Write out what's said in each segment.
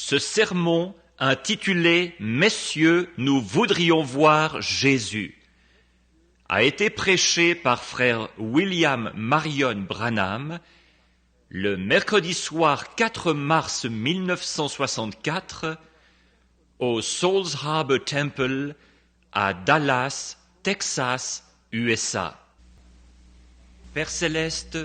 Ce sermon, intitulé « Messieurs, nous voudrions voir Jésus », a été prêché par frère William Marion Branham le mercredi soir 4 mars 1964 au Souls Harbor Temple à Dallas, Texas, USA. Père Céleste,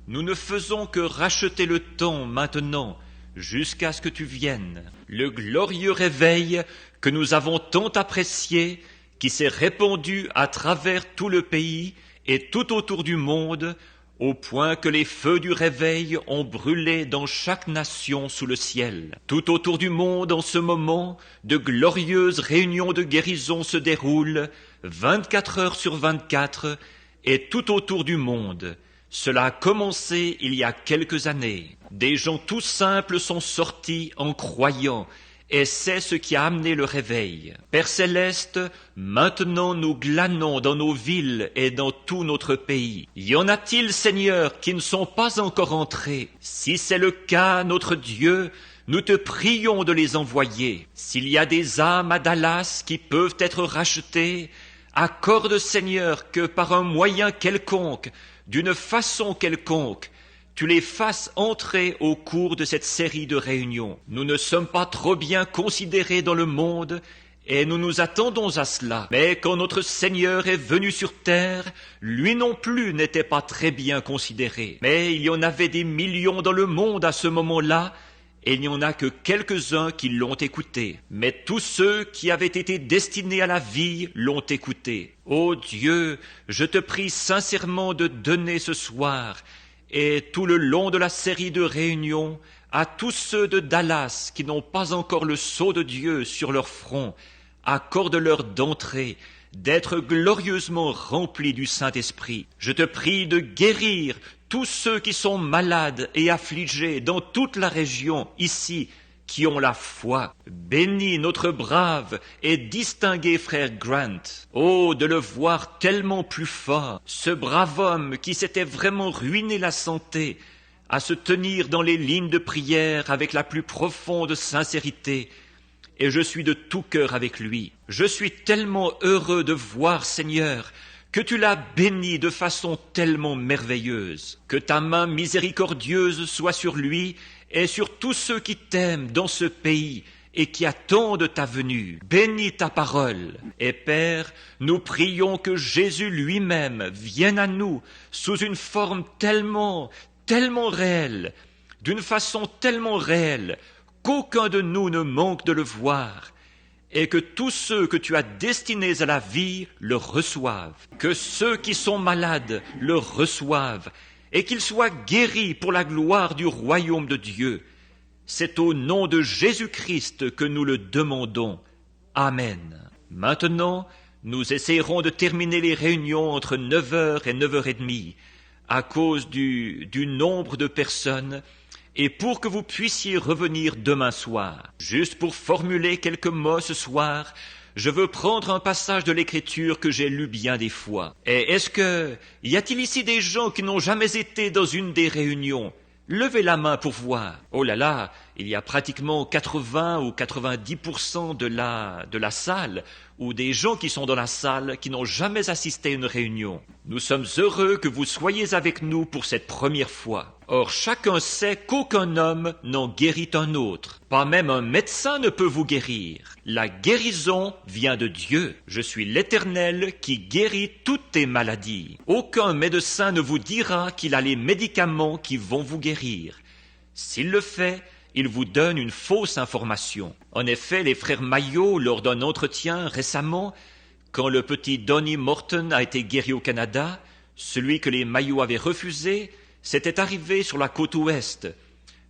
nous ne faisons que racheter le temps maintenant jusqu'à ce que tu viennes. Le glorieux réveil que nous avons tant apprécié, qui s'est répandu à travers tout le pays et tout autour du monde, au point que les feux du réveil ont brûlé dans chaque nation sous le ciel. Tout autour du monde, en ce moment, de glorieuses réunions de guérison se déroulent, 24 heures sur 24, et tout autour du monde. Cela a commencé il y a quelques années. Des gens tout simples sont sortis en croyant, et c'est ce qui a amené le réveil. Père Céleste, maintenant nous glanons dans nos villes et dans tout notre pays. Y en a-t-il, Seigneur, qui ne sont pas encore entrés? Si c'est le cas, notre Dieu, nous te prions de les envoyer. S'il y a des âmes à Dallas qui peuvent être rachetées, accorde, Seigneur, que par un moyen quelconque, d'une façon quelconque, tu les fasses entrer au cours de cette série de réunions. Nous ne sommes pas trop bien considérés dans le monde et nous nous attendons à cela. Mais quand notre Seigneur est venu sur terre, lui non plus n'était pas très bien considéré. Mais il y en avait des millions dans le monde à ce moment-là, et il n'y en a que quelques-uns qui l'ont écouté. Mais tous ceux qui avaient été destinés à la vie l'ont écouté. Ô Dieu, je te prie sincèrement de donner ce soir et tout le long de la série de réunions à tous ceux de Dallas qui n'ont pas encore le sceau de Dieu sur leur front, accorde-leur d'entrer, d'être glorieusement remplis du Saint-Esprit. Je te prie de guérir tous ceux qui sont malades et affligés dans toute la région, ici, qui ont la foi. Bénis notre brave et distingué frère Grant. Oh, de le voir tellement plus fort, ce brave homme qui s'était vraiment ruiné la santé, à se tenir dans les lignes de prière avec la plus profonde sincérité. Et je suis de tout cœur avec lui. Je suis tellement heureux de voir, Seigneur, que tu l'as béni de façon tellement merveilleuse. Que ta main miséricordieuse soit sur lui et sur tous ceux qui t'aiment dans ce pays et qui attendent ta venue. Bénis ta parole. Et Père, nous prions que Jésus lui-même vienne à nous sous une forme tellement réelle, d'une façon tellement réelle, qu'aucun de nous ne manque de le voir, et que tous ceux que tu as destinés à la vie le reçoivent, que ceux qui sont malades le reçoivent, et qu'ils soient guéris pour la gloire du royaume de Dieu. C'est au nom de Jésus-Christ que nous le demandons. Amen. Maintenant, nous essayerons de terminer les réunions entre 9h et 9h30 à cause du nombre de personnes et pour que vous puissiez revenir demain soir. Juste pour formuler quelques mots ce soir, je veux prendre un passage de l'Écriture que j'ai lu bien des fois. Et y a-t-il ici des gens qui n'ont jamais été dans une des réunions? Levez la main pour voir. Oh là là, il y a pratiquement 80 ou 90% de la salle, ou des gens qui sont dans la salle qui n'ont jamais assisté à une réunion. Nous sommes heureux que vous soyez avec nous pour cette première fois. Or, chacun sait qu'aucun homme n'en guérit un autre. Pas même un médecin ne peut vous guérir. La guérison vient de Dieu. Je suis l'Éternel qui guérit toutes tes maladies. Aucun médecin ne vous dira qu'il a les médicaments qui vont vous guérir. S'il le fait, il vous donne une fausse information. En effet, les frères Maillot, lors d'un entretien récemment, quand le petit Donnie Morton a été guéri au Canada, celui que les Maillot avaient refusé, c'était arrivé sur la côte ouest.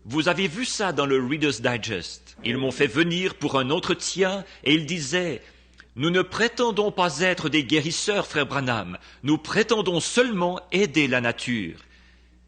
Vous avez vu ça dans le Reader's Digest. Ils m'ont fait venir pour un entretien et ils disaient « Nous ne prétendons pas être des guérisseurs, frère Branham. Nous prétendons seulement aider la nature. »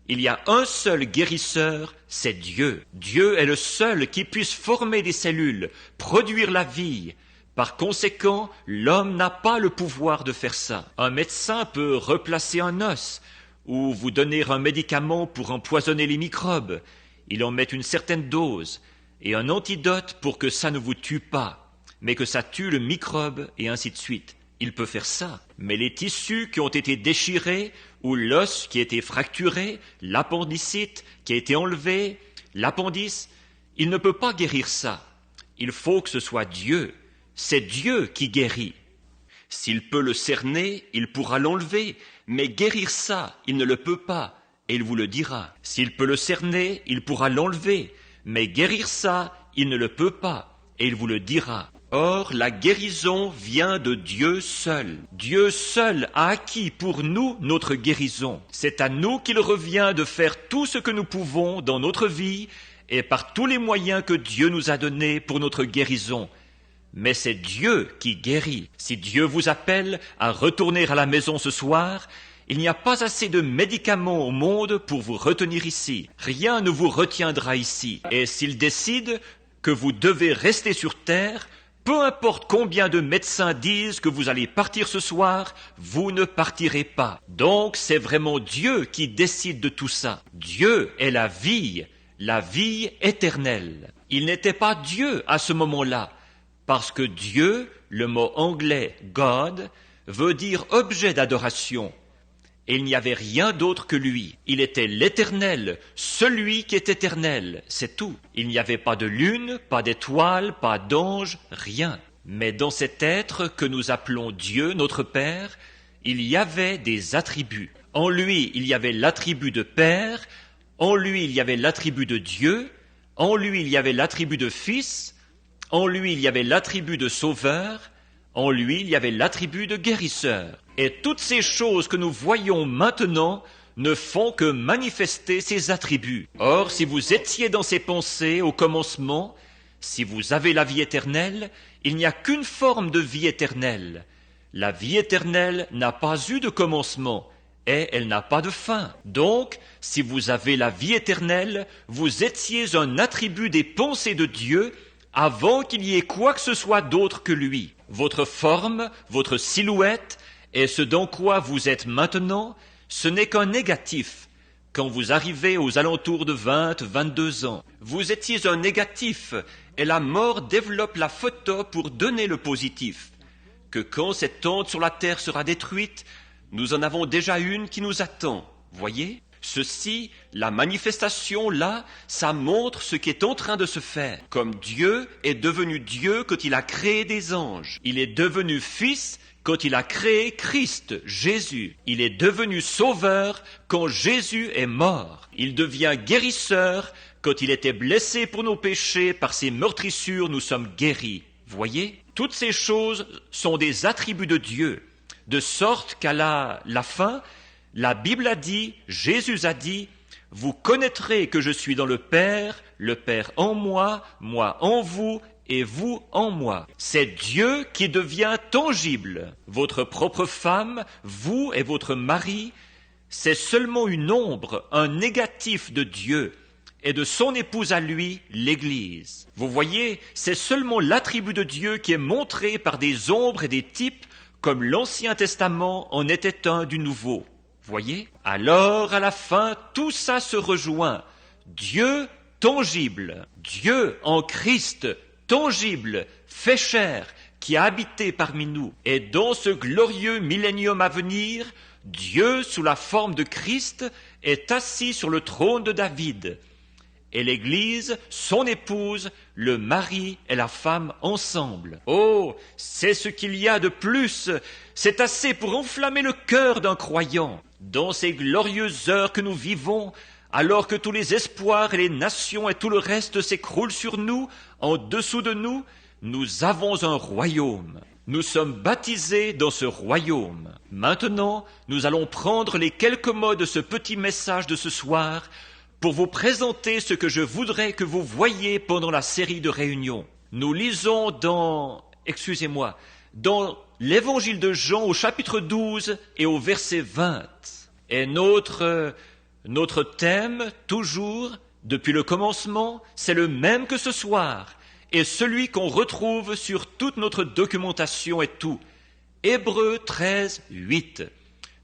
Il y a un seul guérisseur, c'est Dieu. Dieu est le seul qui puisse former des cellules, produire la vie. Par conséquent, l'homme n'a pas le pouvoir de faire ça. Un médecin peut replacer un os ou vous donner un médicament pour empoisonner les microbes. Il en met une certaine dose. et un antidote pour que ça ne vous tue pas, mais que ça tue le microbe et ainsi de suite. Il peut faire ça. Mais les tissus qui ont été déchirés, ou l'os qui a été fracturé, l'appendicite qui a été enlevé, l'appendice, il ne peut pas guérir ça. Il faut que ce soit Dieu. C'est Dieu qui guérit. S'il peut le cerner, il pourra l'enlever, mais guérir ça, il ne le peut pas, et il vous le dira. S'il peut le cerner, il pourra l'enlever, mais guérir ça, il ne le peut pas, et il vous le dira. Or, la guérison vient de Dieu seul. Dieu seul a acquis pour nous notre guérison. C'est à nous qu'il revient de faire tout ce que nous pouvons dans notre vie et par tous les moyens que Dieu nous a donnés pour notre guérison. Mais c'est Dieu qui guérit. Si Dieu vous appelle à retourner à la maison ce soir, il n'y a pas assez de médicaments au monde pour vous retenir ici. Rien ne vous retiendra ici. Et s'il décide que vous devez rester sur terre, peu importe combien de médecins disent que vous allez partir ce soir, vous ne partirez pas. Donc c'est vraiment Dieu qui décide de tout ça. Dieu est la vie éternelle. Il n'était pas Dieu à ce moment-là, parce que Dieu, le mot anglais God, veut dire objet d'adoration. Et il n'y avait rien d'autre que lui. Il était l'Éternel, celui qui est éternel, c'est tout. Il n'y avait pas de lune, pas d'étoile, pas d'ange, rien. Mais dans cet être que nous appelons Dieu, notre Père, il y avait des attributs. En lui, il y avait l'attribut de Père, en lui, il y avait l'attribut de Dieu, en lui, il y avait l'attribut de Fils, en lui, il y avait l'attribut de Sauveur, en lui, il y avait l'attribut de guérisseur. Et toutes ces choses que nous voyons maintenant ne font que manifester ces attributs. Or, si vous étiez dans ces pensées au commencement, si vous avez la vie éternelle, il n'y a qu'une forme de vie éternelle. La vie éternelle n'a pas eu de commencement et elle n'a pas de fin. Donc, si vous avez la vie éternelle, vous étiez un attribut des pensées de Dieu avant qu'il y ait quoi que ce soit d'autre que lui. Votre forme, votre silhouette, et ce dans quoi vous êtes maintenant, ce n'est qu'un négatif. Quand vous arrivez aux alentours de 20, 22 ans, vous étiez un négatif, et la mort développe la photo pour donner le positif. Que quand cette tente sur la terre sera détruite, nous en avons déjà une qui nous attend. Voyez ? Ceci, la manifestation là, ça montre ce qui est en train de se faire. Comme Dieu est devenu Dieu quand il a créé des anges. Il est devenu Fils quand il a créé Christ, Jésus. Il est devenu Sauveur quand Jésus est mort. Il devient guérisseur quand il était blessé pour nos péchés. Par ses meurtrissures, nous sommes guéris. Voyez ? Toutes ces choses sont des attributs de Dieu. De sorte qu'à la fin, la Bible a dit, Jésus a dit, « Vous connaîtrez que je suis dans le Père en moi, moi en vous, et vous en moi. » C'est Dieu qui devient tangible. Votre propre femme, vous et votre mari, c'est seulement une ombre, un négatif de Dieu et de son épouse à lui, l'Église. Vous voyez, c'est seulement l'attribut de Dieu qui est montré par des ombres et des types, comme l'Ancien Testament en était un du Nouveau. Voyez ? Alors, à la fin, tout ça se rejoint. Dieu tangible, Dieu en Christ tangible, fait chair, qui a habité parmi nous. Et dans ce glorieux millénium à venir, Dieu, sous la forme de Christ, est assis sur le trône de David. Et l'Église, son épouse, le mari et la femme ensemble. Oh, c'est ce qu'il y a de plus. C'est assez pour enflammer le cœur d'un croyant. Dans ces glorieuses heures que nous vivons, alors que tous les espoirs et les nations et tout le reste s'écroulent sur nous, en dessous de nous, nous avons un royaume. Nous sommes baptisés dans ce royaume. Maintenant, nous allons prendre les quelques mots de ce petit message de ce soir pour vous présenter ce que je voudrais que vous voyiez pendant la série de réunions. Nous lisons dans l'évangile de Jean au chapitre 12 et au verset 20. Et notre thème, toujours, depuis le commencement, c'est le même que ce soir, et celui qu'on retrouve sur toute notre documentation et tout. Hébreux 13, 8.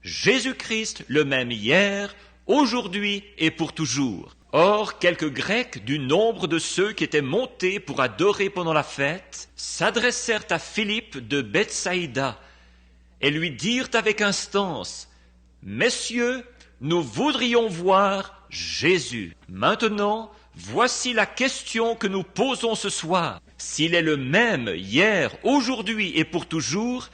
Jésus-Christ, le même hier, aujourd'hui et pour toujours. Or, quelques Grecs du nombre de ceux qui étaient montés pour adorer pendant la fête s'adressèrent à Philippe de Bethsaïda et lui dirent avec instance, « Messieurs, nous voudrions voir Jésus. » Maintenant, voici la question que nous posons ce soir. S'il est le même hier, aujourd'hui et pour toujours,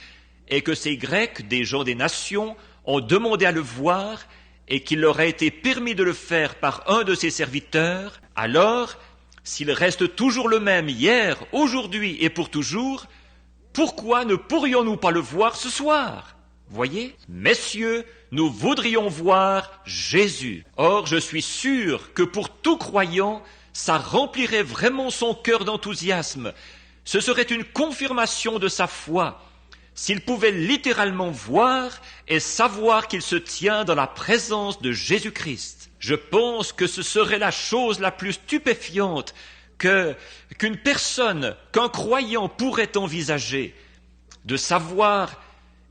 et que ces Grecs, des gens des nations, ont demandé à le voir, et qu'il leur a été permis de le faire par un de ses serviteurs, alors, s'il reste toujours le même hier, aujourd'hui et pour toujours, pourquoi ne pourrions-nous pas le voir ce soir? Voyez, messieurs, nous voudrions voir Jésus. Or, je suis sûr que pour tout croyant, ça remplirait vraiment son cœur d'enthousiasme. Ce serait une confirmation de sa foi, s'il pouvait littéralement voir et savoir qu'il se tient dans la présence de Jésus-Christ. Je pense que ce serait la chose la plus stupéfiante qu'une personne, qu'un croyant pourrait envisager, de savoir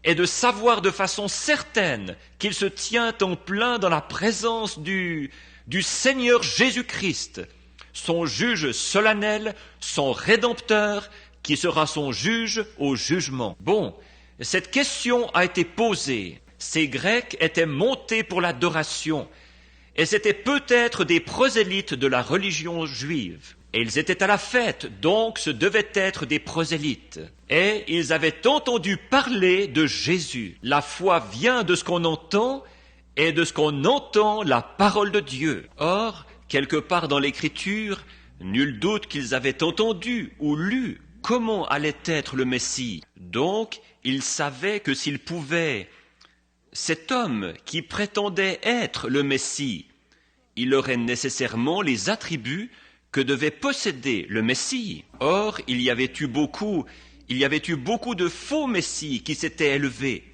de façon certaine qu'il se tient en plein dans la présence du Seigneur Jésus-Christ, son juge solennel, son rédempteur, qui sera son juge au jugement. Bon, cette question a été posée. Ces Grecs étaient montés pour l'adoration, et c'étaient peut-être des prosélytes de la religion juive. Et ils étaient à la fête, donc ce devaient être des prosélytes. Et ils avaient entendu parler de Jésus. La foi vient de ce qu'on entend, et de ce qu'on entend la parole de Dieu. Or, quelque part dans l'Écriture, nul doute qu'ils avaient entendu ou lu comment allait être le Messie. Donc, ils savaient que s'ils pouvaient, cet homme qui prétendait être le Messie, il aurait nécessairement les attributs que devait posséder le Messie. Or, il y avait eu beaucoup de faux Messies qui s'étaient élevés.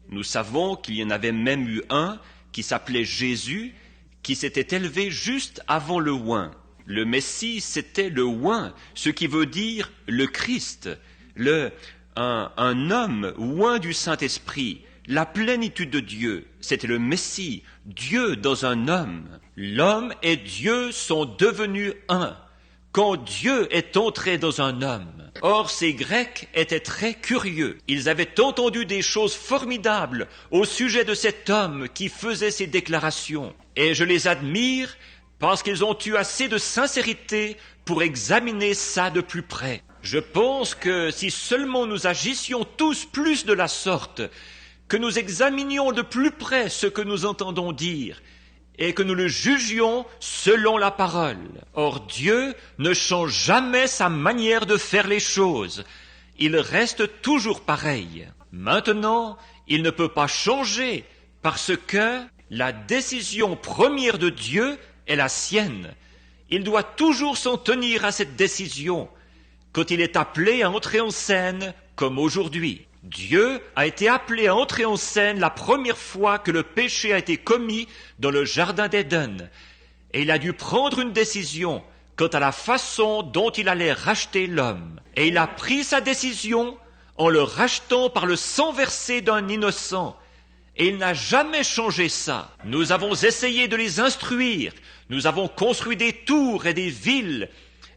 Nous savons qu'il y en avait même eu un qui s'appelait Jésus, qui s'était élevé juste avant le oint. Le Messie, c'était le oint, ce qui veut dire le Christ, un homme oint du Saint-Esprit, la plénitude de Dieu. C'était le Messie, Dieu dans un homme. L'homme et Dieu sont devenus un, quand Dieu est entré dans un homme. Or, ces Grecs étaient très curieux. Ils avaient entendu des choses formidables au sujet de cet homme qui faisait ces déclarations. Et je les admire parce qu'ils ont eu assez de sincérité pour examiner ça de plus près. Je pense que si seulement nous agissions tous plus de la sorte, que nous examinions de plus près ce que nous entendons dire, et que nous le jugions selon la parole. Or Dieu ne change jamais sa manière de faire les choses. Il reste toujours pareil. Maintenant, il ne peut pas changer parce que la décision première de Dieu est la sienne. Il doit toujours s'en tenir à cette décision quand il est appelé à entrer en scène comme aujourd'hui. Dieu a été appelé à entrer en scène la première fois que le péché a été commis dans le jardin d'Éden. Et il a dû prendre une décision quant à la façon dont il allait racheter l'homme. Et il a pris sa décision en le rachetant par le sang versé d'un innocent. Et il n'a jamais changé ça. Nous avons essayé de les instruire. Nous avons construit des tours et des villes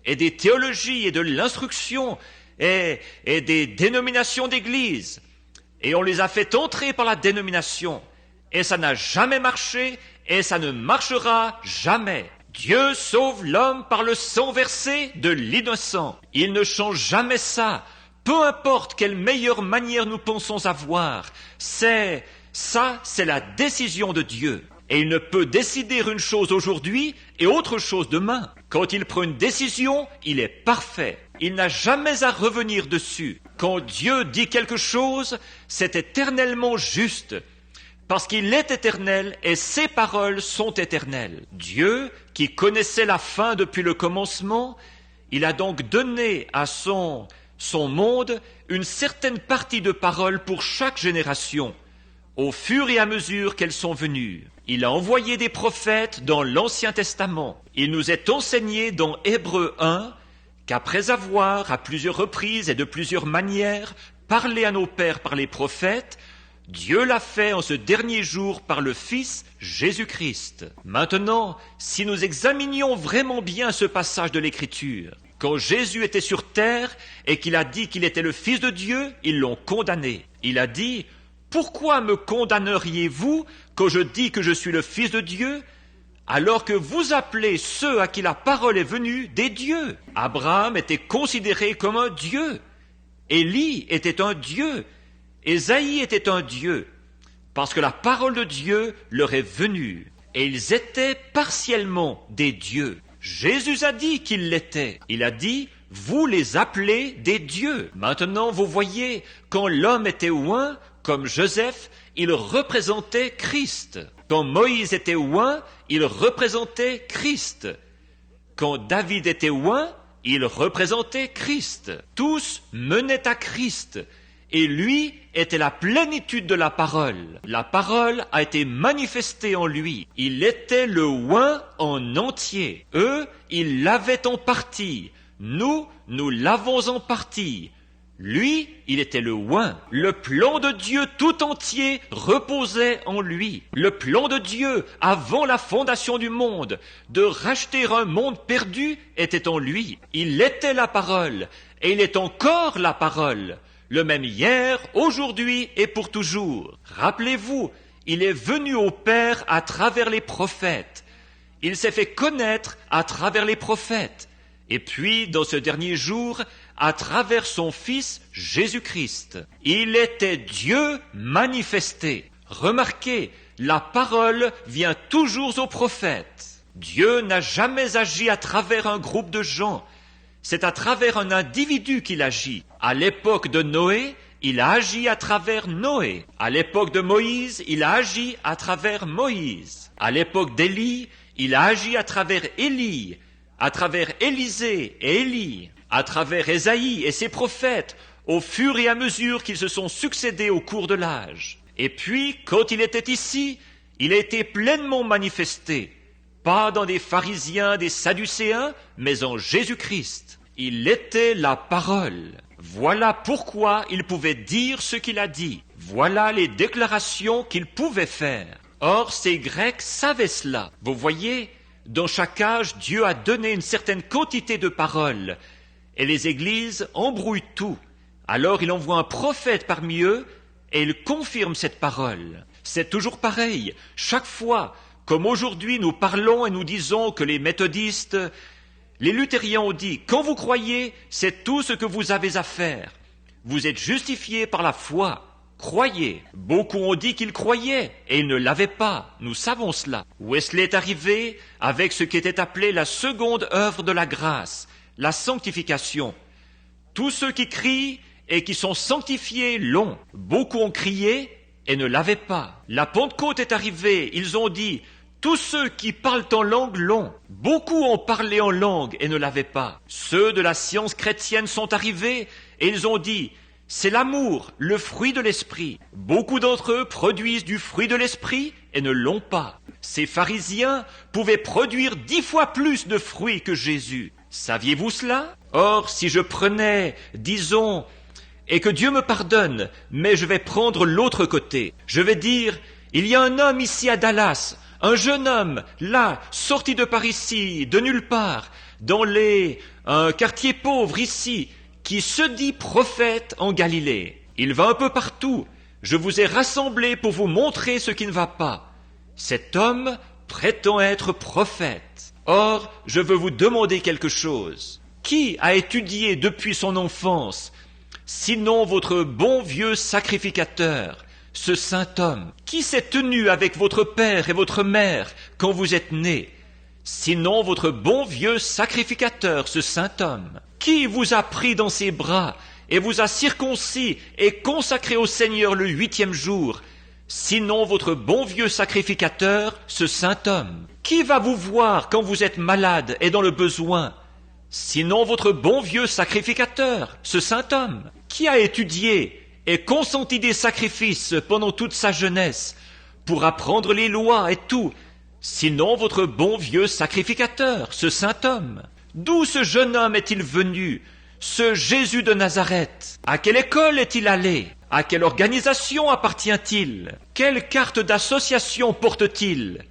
et des théologies et de l'instruction et des dénominations d'église. Et on les a fait entrer par la dénomination. Et ça n'a jamais marché et ça ne marchera jamais. Dieu sauve l'homme par le sang versé de l'innocent. Il ne change jamais ça. Peu importe quelle meilleure manière nous pensons avoir. C'est la décision de Dieu. Et il ne peut décider une chose aujourd'hui et autre chose demain. Quand il prend une décision, il est parfait. Il n'a jamais à revenir dessus. Quand Dieu dit quelque chose, c'est éternellement juste. Parce qu'il est éternel et ses paroles sont éternelles. Dieu, qui connaissait la fin depuis le commencement, il a donc donné à son monde une certaine partie de paroles pour chaque génération, au fur et à mesure qu'elles sont venues. Il a envoyé des prophètes dans l'Ancien Testament. Il nous est enseigné dans Hébreux 1 qu'après avoir, à plusieurs reprises et de plusieurs manières, parlé à nos pères par les prophètes, Dieu l'a fait en ce dernier jour par le Fils Jésus-Christ. Maintenant, si nous examinions vraiment bien ce passage de l'Écriture, quand Jésus était sur terre et qu'il a dit qu'il était le Fils de Dieu, ils l'ont condamné. Il a dit « Pourquoi me condamneriez-vous quand je dis que je suis le Fils de Dieu, alors que vous appelez ceux à qui la parole est venue des dieux ?» Abraham était considéré comme un Dieu. Élie était un Dieu. Ésaïe était un Dieu. Parce que la parole de Dieu leur est venue. Et ils étaient partiellement des dieux. Jésus a dit qu'il l'était. Il a dit « Vous les appelez des dieux ». Maintenant, vous voyez, quand l'homme était oint, comme Joseph, il représentait Christ. Quand Moïse était oint, il représentait Christ. Quand David était oint, il représentait Christ. Tous menaient à Christ. Et lui était la plénitude de la parole. La parole a été manifestée en lui. Il était le oint en entier. Eux, ils l'avaient en partie. Nous l'avons en partie. Lui, il était le oint. Le plan de Dieu tout entier reposait en lui. Le plan de Dieu, avant la fondation du monde, de racheter un monde perdu, était en lui. Il était la parole, et il est encore la parole. Le même hier, aujourd'hui et pour toujours. Rappelez-vous, il est venu au Père à travers les prophètes. Il s'est fait connaître à travers les prophètes. Et puis, dans ce dernier jour, à travers son Fils Jésus-Christ. Il était Dieu manifesté. Remarquez, la parole vient toujours aux prophètes. Dieu n'a jamais agi à travers un groupe de gens. C'est à travers un individu qu'il agit. À l'époque de Noé, il a agi à travers Noé. À l'époque de Moïse, il a agi à travers Moïse. À l'époque d'Élie, il a agi à travers Élie, à travers Élisée et Élie, à travers Ésaïe et ses prophètes, au fur et à mesure qu'ils se sont succédés au cours de l'âge. Et puis, quand il était ici, il a été pleinement manifesté. Pas dans des pharisiens, des sadducéens, mais en Jésus-Christ. Il était la parole. Voilà pourquoi il pouvait dire ce qu'il a dit. Voilà les déclarations qu'il pouvait faire. Or, ces Grecs savaient cela. Vous voyez, dans chaque âge, Dieu a donné une certaine quantité de paroles. Et les églises embrouillent tout. Alors il envoie un prophète parmi eux et il confirme cette parole. C'est toujours pareil. Chaque fois, comme aujourd'hui nous parlons et nous disons que les méthodistes, les luthériens ont dit, quand vous croyez, c'est tout ce que vous avez à faire. Vous êtes justifiés par la foi. Croyez. Beaucoup ont dit qu'ils croyaient et ils ne l'avaient pas. Nous savons cela. Wesley est arrivé avec ce qui était appelé la seconde œuvre de la grâce, la sanctification. Tous ceux qui crient et qui sont sanctifiés l'ont. Beaucoup ont crié et ne l'avaient pas. La Pentecôte est arrivée. Ils ont dit, tous ceux qui parlent en langue l'ont. Beaucoup ont parlé en langue et ne l'avaient pas. Ceux de la science chrétienne sont arrivés et ils ont dit, c'est l'amour, le fruit de l'esprit. Beaucoup d'entre eux produisent du fruit de l'esprit et ne l'ont pas. Ces pharisiens pouvaient produire 10 fois plus de fruits que Jésus. Saviez-vous cela? Or, si je prenais, disons, et que Dieu me pardonne, mais je vais prendre l'autre côté. Je vais dire, il y a un homme ici à Dallas, un jeune homme, là, sorti de par ici, de nulle part, dans un quartier pauvre ici, qui se dit prophète en Galilée. Il va un peu partout. Je vous ai rassemblés pour vous montrer ce qui ne va pas. Cet homme prétend être prophète. Or, je veux vous demander quelque chose. Qui a étudié depuis son enfance, sinon votre bon vieux sacrificateur, ce saint homme? Qui s'est tenu avec votre père et votre mère quand vous êtes nés, sinon votre bon vieux sacrificateur, ce saint homme? Qui vous a pris dans ses bras et vous a circoncis et consacré au Seigneur le 8e jour, sinon votre bon vieux sacrificateur, ce saint homme? Qui va vous voir quand vous êtes malade et dans le besoin, sinon votre bon vieux sacrificateur, ce saint homme? Qui a étudié et consenti des sacrifices pendant toute sa jeunesse pour apprendre les lois et tout, sinon votre bon vieux sacrificateur, ce saint homme? D'où ce jeune homme est-il venu, ce Jésus de Nazareth? À quelle école est-il allé? À quelle organisation appartient-il? Quelle carte d'association porte-t-il?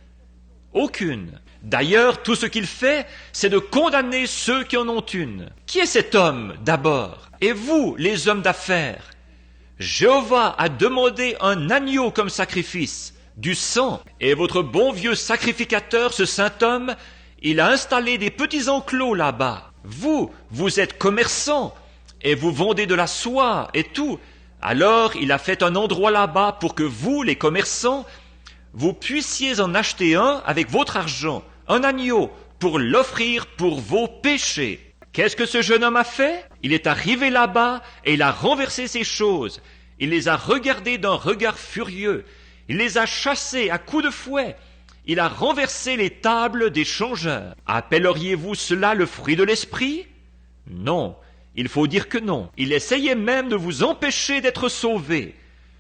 Aucune. D'ailleurs, tout ce qu'il fait, c'est de condamner ceux qui en ont une. Qui est cet homme, d'abord? Et vous, les hommes d'affaires? Jéhovah a demandé un agneau comme sacrifice, du sang, et votre bon vieux sacrificateur, ce saint homme, il a installé des petits enclos là-bas. Vous êtes commerçants, et vous vendez de la soie et tout. Alors il a fait un endroit là-bas pour que vous, les commerçants, vous puissiez en acheter un avec votre argent, un agneau, pour l'offrir pour vos péchés. Qu'est-ce que ce jeune homme a fait? Il est arrivé là-bas et il a renversé ces choses. Il les a regardées d'un regard furieux. Il les a chassées à coups de fouet. Il a renversé les tables des changeurs. Appelleriez-vous cela le fruit de l'esprit? Non, il faut dire que non. Il essayait même de vous empêcher d'être sauvés.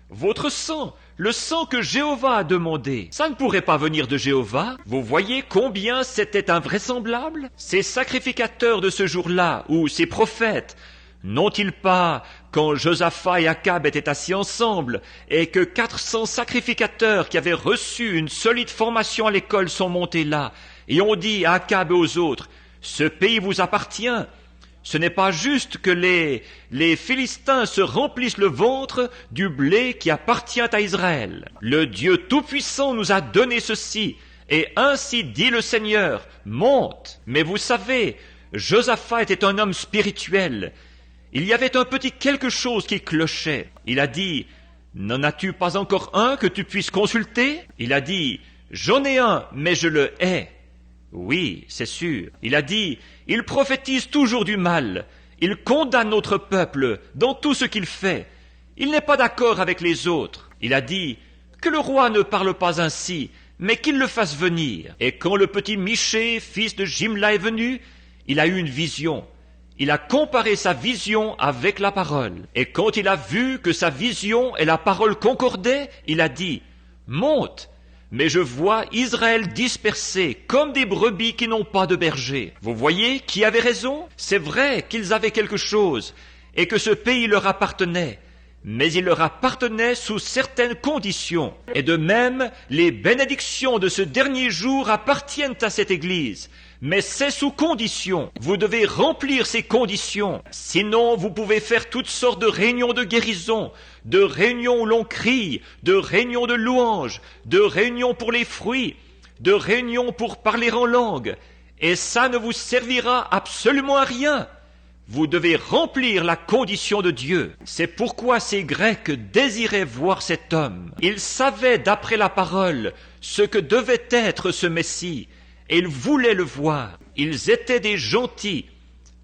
Votre sang, le sang que Jéhovah a demandé, ça ne pourrait pas venir de Jéhovah. Vous voyez combien c'était invraisemblable? Ces sacrificateurs de ce jour-là, ou ces prophètes, n'ont-ils pas, quand Josaphat et Akab étaient assis ensemble, et que 400 sacrificateurs qui avaient reçu une solide formation à l'école sont montés là, et ont dit à Akab et aux autres, « Ce pays vous appartient ». Ce n'est pas juste que les Philistins se remplissent le ventre du blé qui appartient à Israël. Le Dieu Tout-Puissant nous a donné ceci, et ainsi dit le Seigneur, monte. Mais vous savez, Josaphat était un homme spirituel. Il y avait un petit quelque chose qui clochait. Il a dit, n'en as-tu pas encore un que tu puisses consulter? Il a dit, j'en ai un, mais je le hais. Oui, c'est sûr. Il a dit, il prophétise toujours du mal. Il condamne notre peuple dans tout ce qu'il fait. Il n'est pas d'accord avec les autres. Il a dit, que le roi ne parle pas ainsi, mais qu'il le fasse venir. Et quand le petit Michée, fils de Jimla, est venu, il a eu une vision. Il a comparé sa vision avec la parole. Et quand il a vu que sa vision et la parole concordaient, il a dit, monte. Mais je vois Israël dispersé comme des brebis qui n'ont pas de berger. Vous voyez qui avait raison? C'est vrai qu'ils avaient quelque chose et que ce pays leur appartenait, mais il leur appartenait sous certaines conditions. Et de même, les bénédictions de ce dernier jour appartiennent à cette Église. Mais c'est sous condition. Vous devez remplir ces conditions. Sinon, vous pouvez faire toutes sortes de réunions de guérison, de réunions où l'on crie, de réunions de louanges, de réunions pour les fruits, de réunions pour parler en langue. Et ça ne vous servira absolument à rien. Vous devez remplir la condition de Dieu. C'est pourquoi ces Grecs désiraient voir cet homme. Ils savaient, d'après la parole, ce que devait être ce Messie. Et ils voulaient le voir. Ils étaient des gentils.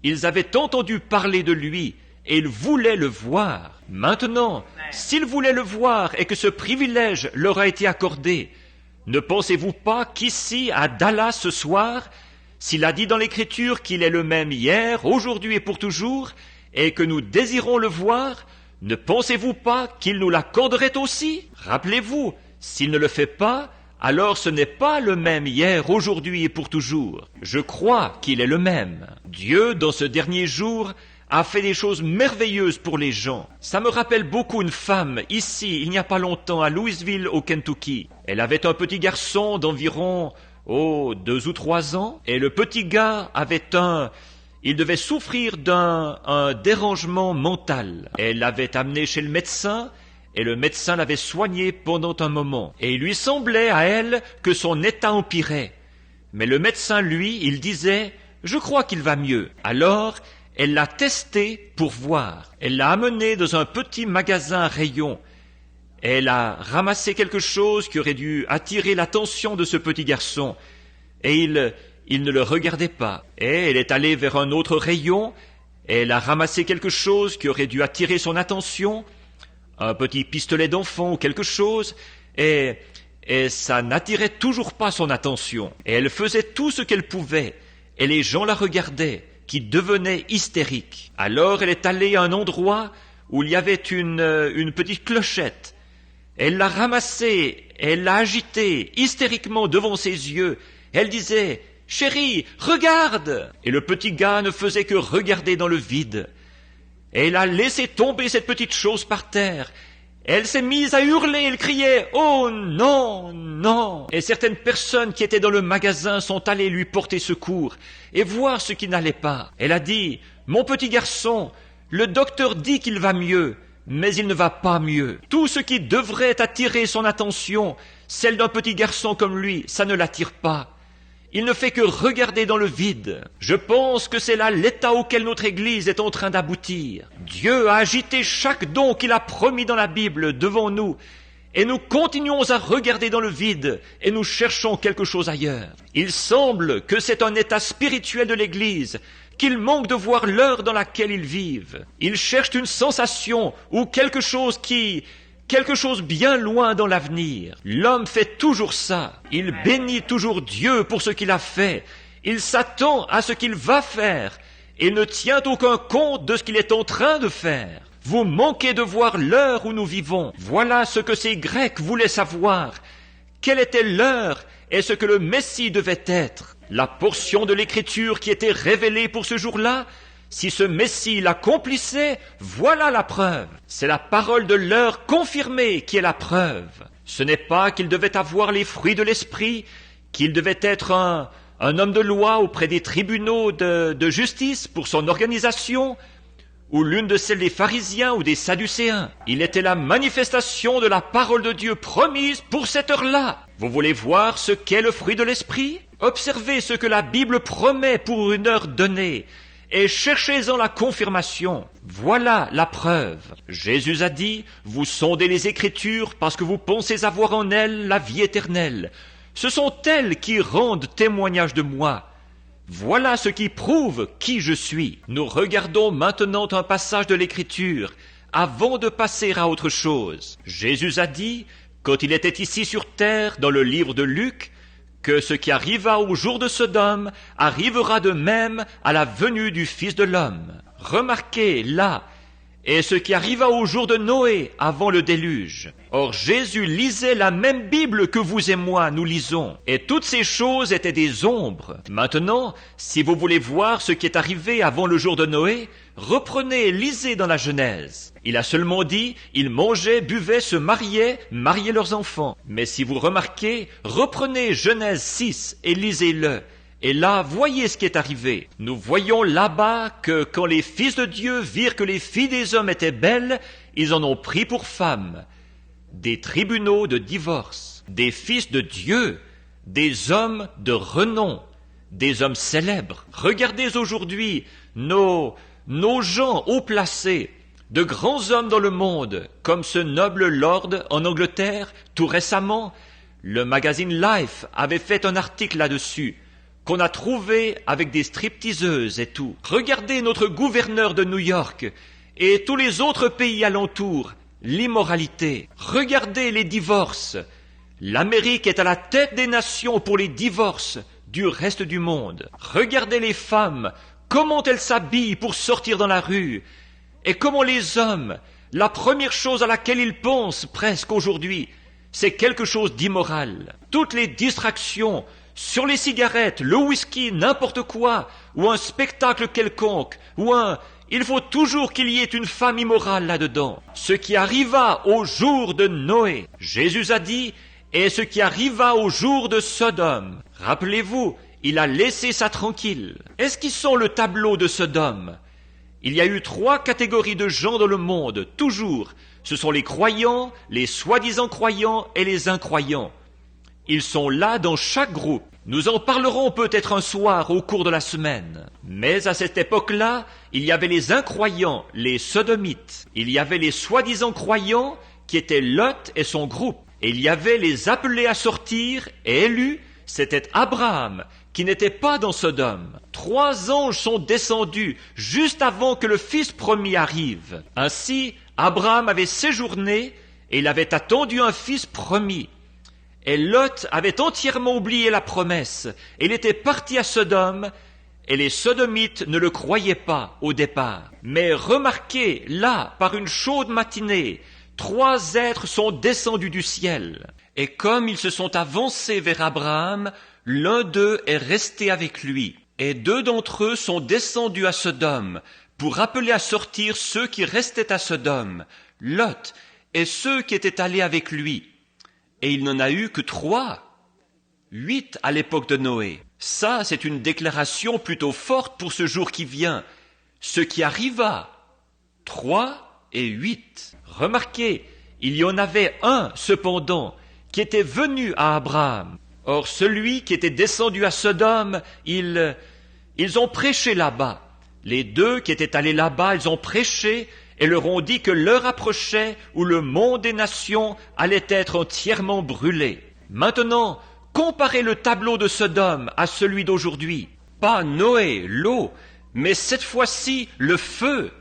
Ils avaient entendu parler de lui et ils voulaient le voir. Maintenant, s'ils voulaient le voir et que ce privilège leur a été accordé, ne pensez-vous pas qu'ici, à Dallas ce soir, s'il a dit dans l'Écriture qu'il est le même hier, aujourd'hui et pour toujours, et que nous désirons le voir, ne pensez-vous pas qu'il nous l'accorderait aussi? Rappelez-vous, s'il ne le fait pas, alors ce n'est pas le même hier, aujourd'hui et pour toujours. Je crois qu'il est le même. Dieu, dans ce dernier jour, a fait des choses merveilleuses pour les gens. Ça me rappelle beaucoup une femme, ici, il n'y a pas longtemps, à Louisville, au Kentucky. Elle avait un petit garçon d'environ, 2 ou 3 ans, et le petit gars il devait souffrir d'un dérangement mental. Elle l'avait amené chez le médecin, et le médecin l'avait soigné pendant un moment. Et il lui semblait à elle que son état empirait. Mais le médecin, lui, il disait « Je crois qu'il va mieux ». Alors, elle l'a testé pour voir. Elle l'a amené dans un petit magasin à rayons. Elle a ramassé quelque chose qui aurait dû attirer l'attention de ce petit garçon. Et il ne le regardait pas. Et elle est allée vers un autre rayon. Elle a ramassé quelque chose qui aurait dû attirer son attention. Un petit pistolet d'enfant ou quelque chose, et ça n'attirait toujours pas son attention. Et elle faisait tout ce qu'elle pouvait, et les gens la regardaient, qui devenaient hystériques. Alors elle est allée à un endroit où il y avait une petite clochette. Elle l'a ramassée, elle l'a agitée hystériquement devant ses yeux. Elle disait « Chérie, regarde !» Et le petit gars ne faisait que regarder dans le vide. Et elle a laissé tomber cette petite chose par terre. Elle s'est mise à hurler, elle criait « Oh non, non !» Et certaines personnes qui étaient dans le magasin sont allées lui porter secours et voir ce qui n'allait pas. Elle a dit « Mon petit garçon, le docteur dit qu'il va mieux, mais il ne va pas mieux. Tout ce qui devrait attirer son attention, celle d'un petit garçon comme lui, ça ne l'attire pas. Il ne fait que regarder dans le vide. Je pense que c'est là l'état auquel notre Église est en train d'aboutir. Dieu a agité chaque don qu'il a promis dans la Bible devant nous, et nous continuons à regarder dans le vide, et nous cherchons quelque chose ailleurs. Il semble que c'est un état spirituel de l'Église, qu'ils manquent de voir l'heure dans laquelle ils vivent. Ils cherchent une sensation ou quelque chose bien loin dans l'avenir. L'homme fait toujours ça. Il bénit toujours Dieu pour ce qu'il a fait. Il s'attend à ce qu'il va faire. Il ne tient aucun compte de ce qu'il est en train de faire. Vous manquez de voir l'heure où nous vivons. Voilà ce que ces Grecs voulaient savoir. Quelle était l'heure et ce que le Messie devait être. La portion de l'Écriture qui était révélée pour ce jour-là, si ce Messie l'accomplissait, voilà la preuve. C'est la parole de l'heure confirmée qui est la preuve. Ce n'est pas qu'il devait avoir les fruits de l'esprit, qu'il devait être un homme de loi auprès des tribunaux de justice pour son organisation, ou l'une de celles des pharisiens ou des sadducéens. Il était la manifestation de la parole de Dieu promise pour cette heure-là. Vous voulez voir ce qu'est le fruit de l'esprit? Observez ce que la Bible promet pour une heure donnée, et cherchez-en la confirmation. Voilà la preuve. Jésus a dit, vous sondez les Écritures parce que vous pensez avoir en elles la vie éternelle. Ce sont elles qui rendent témoignage de moi. Voilà ce qui prouve qui je suis. Nous regardons maintenant un passage de l'Écriture avant de passer à autre chose. Jésus a dit, quand il était ici sur terre, dans le livre de Luc, que ce qui arriva au jour de Sodome arrivera de même à la venue du Fils de l'homme. Remarquez là, et ce qui arriva au jour de Noé avant le déluge. Or Jésus lisait la même Bible que vous et moi nous lisons, et toutes ces choses étaient des ombres. Maintenant, si vous voulez voir ce qui est arrivé avant le jour de Noé, reprenez et lisez dans la Genèse. Il a seulement dit, ils mangeaient, buvaient, se mariaient leurs enfants. Mais si vous remarquez, reprenez Genèse 6 et lisez-le. Et là, voyez ce qui est arrivé. Nous voyons là-bas que quand les fils de Dieu virent que les filles des hommes étaient belles, ils en ont pris pour femmes. Des tribunaux de divorce, des fils de Dieu, des hommes de renom, des hommes célèbres. Regardez aujourd'hui nos gens haut placés, de grands hommes dans le monde, comme ce noble lord en Angleterre, tout récemment. Le magazine Life avait fait un article là-dessus, qu'on a trouvé avec des stripteaseuses et tout. Regardez notre gouverneur de New York et tous les autres pays alentours, l'immoralité. Regardez les divorces. L'Amérique est à la tête des nations pour les divorces du reste du monde. Regardez les femmes, comment elles s'habillent pour sortir dans la rue. Et comment les hommes, la première chose à laquelle ils pensent presque aujourd'hui, c'est quelque chose d'immoral. Toutes les distractions sur les cigarettes, le whisky, n'importe quoi, ou un spectacle quelconque, il faut toujours qu'il y ait une femme immorale là-dedans. Ce qui arriva au jour de Noé, Jésus a dit, et ce qui arriva au jour de Sodome. Rappelez-vous, il a laissé ça tranquille. Est-ce qu'ils sont le tableau de Sodome? Il y a eu 3 catégories de gens dans le monde, toujours. Ce sont les croyants, les soi-disant croyants et les incroyants. Ils sont là dans chaque groupe. Nous en parlerons peut-être un soir au cours de la semaine. Mais à cette époque-là, il y avait les incroyants, les sodomites. Il y avait les soi-disant croyants qui étaient Lot et son groupe. Et il y avait les appelés à sortir et élus, c'était Abraham, qui n'était pas dans Sodome. 3 anges sont descendus juste avant que le fils promis arrive. Ainsi, Abraham avait séjourné et il avait attendu un fils promis. Et Lot avait entièrement oublié la promesse. Il était parti à Sodome, et les sodomites ne le croyaient pas au départ. Mais remarquez, là, par une chaude matinée, 3 êtres sont descendus du ciel. Et comme ils se sont avancés vers Abraham, l'un d'eux est resté avec lui. Et 2 d'entre eux sont descendus à Sodome, pour appeler à sortir ceux qui restaient à Sodome, Lot et ceux qui étaient allés avec lui. Et il n'en a eu que 3, 8 à l'époque de Noé. Ça, c'est une déclaration plutôt forte pour ce jour qui vient. Ce qui arriva, 3 et 8. Remarquez, il y en avait un, cependant, qui était venu à Abraham. Or, celui qui était descendu à Sodome, ils ont prêché là-bas. Les 2 qui étaient allés là-bas, ils ont prêché et leur ont dit que l'heure approchait où le monde des nations allait être entièrement brûlé. Maintenant, comparez le tableau de Sodome à celui d'aujourd'hui. Pas Noé, l'eau, mais cette fois-ci le feu,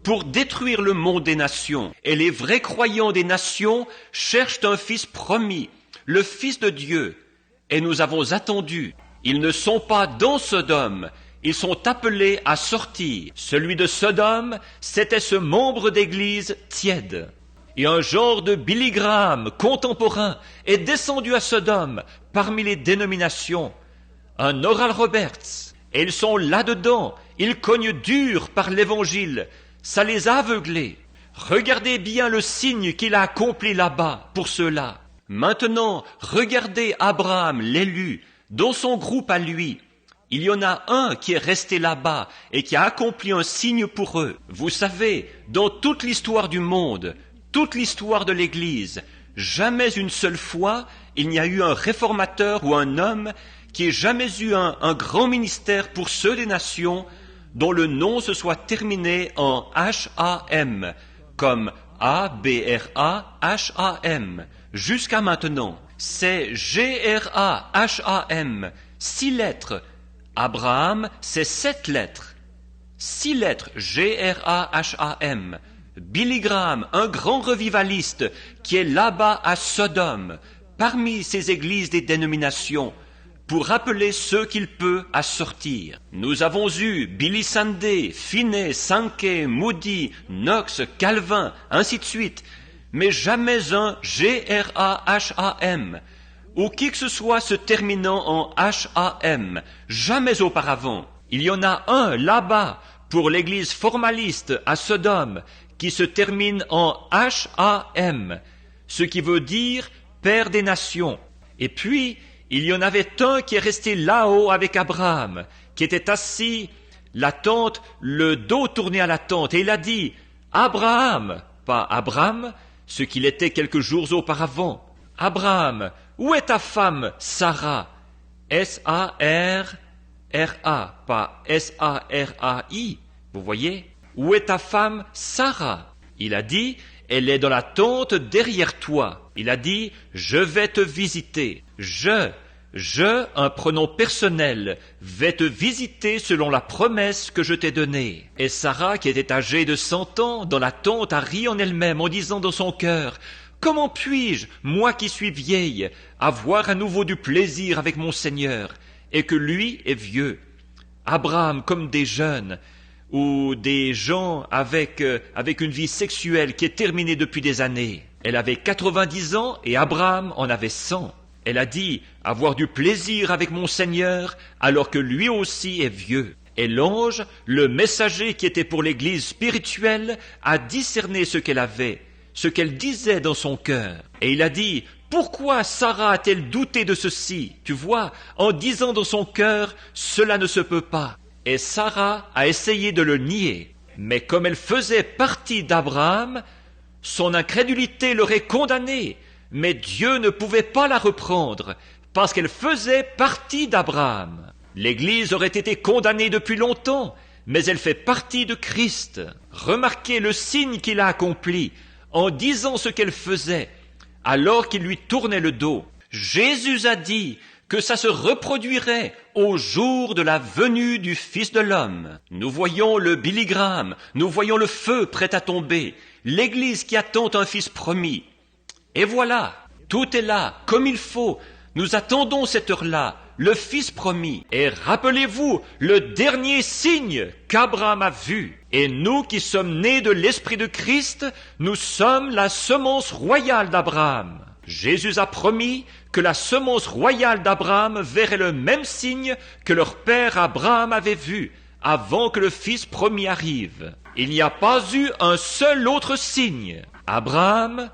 pour détruire le monde des nations. Et les vrais croyants des nations cherchent un fils promis, le Fils de Dieu. Et nous avons attendu. Ils ne sont pas dans Sodome, ils sont appelés à sortir. Celui de Sodome, c'était ce membre d'église tiède. Et un genre de Billy Graham contemporain est descendu à Sodome parmi les dénominations. Un Oral Roberts. Et ils sont là-dedans. Ils cognent dur par l'évangile. Ça les a aveuglés. Regardez bien le signe qu'il a accompli là-bas pour ceux-là. Maintenant, regardez Abraham, l'élu, dans son groupe à lui. Il y en a un qui est resté là-bas et qui a accompli un signe pour eux. Vous savez, dans toute l'histoire du monde, toute l'histoire de l'Église, jamais une seule fois, il n'y a eu un réformateur ou un homme qui ait jamais eu un grand ministère pour ceux des nations dont le nom se soit terminé en H-A-M, comme A-B-R-A-H-A-M, jusqu'à maintenant. C'est G-R-A-H-A-M, 6 lettres. Abraham, c'est 7 lettres. 6 lettres, G-R-A-H-A-M. Billy Graham, un grand revivaliste qui est là-bas à Sodome, parmi ces églises des dénominations, pour rappeler ceux qu'il peut à sortir. Nous avons eu Billy Sunday, Finney, Sankey, Moody, Knox, Calvin, ainsi de suite, mais jamais un G-R-A-H-A-M, ou qui que ce soit se terminant en H-A-M, jamais auparavant. Il y en a un là-bas pour l'église formaliste à Sodome qui se termine en H-A-M, ce qui veut dire Père des nations. Et puis, il y en avait un qui est resté là-haut avec Abraham, qui était assis, la tente, le dos tourné à la tente, et il a dit « Abraham », pas Abraham, ce qu'il était quelques jours auparavant. « Abraham, où est ta femme Sarah » S-A-R-R-A, pas S-A-R-A-I, vous voyez? « Où est ta femme Sarah » Il a dit « Elle est dans la tente derrière toi ». Il a dit « Je vais te visiter ». Je, un pronom personnel, vais te visiter selon la promesse que je t'ai donnée. Et Sarah, qui était âgée de 100 ans, dans la tente, a ri en elle-même en disant dans son cœur « Comment puis-je, moi qui suis vieille, avoir à nouveau du plaisir avec mon Seigneur, et que lui est vieux ?» Abraham, comme des jeunes, ou des gens avec une vie sexuelle qui est terminée depuis des années. Elle avait 90 ans et Abraham en avait 100. Elle a dit « avoir du plaisir avec mon Seigneur alors que lui aussi est vieux ». Et l'ange, le messager qui était pour l'Église spirituelle, a discerné ce qu'elle avait, ce qu'elle disait dans son cœur. Et il a dit « Pourquoi Sarah a-t-elle douté de ceci ?» Tu vois, en disant dans son cœur « Cela ne se peut pas ». Et Sarah a essayé de le nier. Mais comme elle faisait partie d'Abraham, son incrédulité l'aurait condamnée. Mais Dieu ne pouvait pas la reprendre, parce qu'elle faisait partie d'Abraham. L'Église aurait été condamnée depuis longtemps, mais elle fait partie de Christ. Remarquez le signe qu'il a accompli, en disant ce qu'elle faisait, alors qu'il lui tournait le dos. Jésus a dit que ça se reproduirait au jour de la venue du Fils de l'homme. Nous voyons le Billy Graham, nous voyons le feu prêt à tomber, l'Église qui attend un Fils promis. Et voilà, tout est là, comme il faut. Nous attendons cette heure-là, le Fils promis. Et rappelez-vous, le dernier signe qu'Abraham a vu. Et nous qui sommes nés de l'Esprit de Christ, nous sommes la semence royale d'Abraham. Jésus a promis que la semence royale d'Abraham verrait le même signe que leur père Abraham avait vu, avant que le fils promis arrive. Il n'y a pas eu un seul autre signe. Abraham,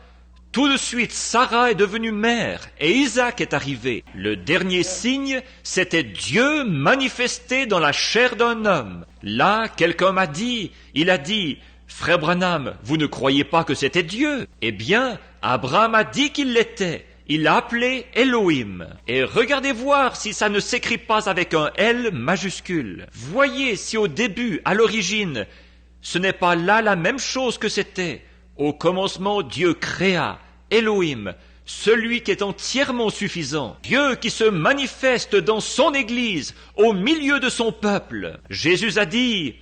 tout de suite, Sarah est devenue mère et Isaac est arrivé. Le dernier signe, c'était Dieu manifesté dans la chair d'un homme. Là, quelqu'un m'a dit, il a dit, « Frère Branham, vous ne croyez pas que c'était Dieu ?» Eh bien, Abraham a dit qu'il l'était. Il l'a appelé Elohim. Et regardez voir si ça ne s'écrit pas avec un L majuscule. Voyez si au début, à l'origine, ce n'est pas là la même chose que c'était. Au commencement, Dieu créa, Elohim, celui qui est entièrement suffisant. Dieu qui se manifeste dans son Église, au milieu de son peuple. Jésus a dit,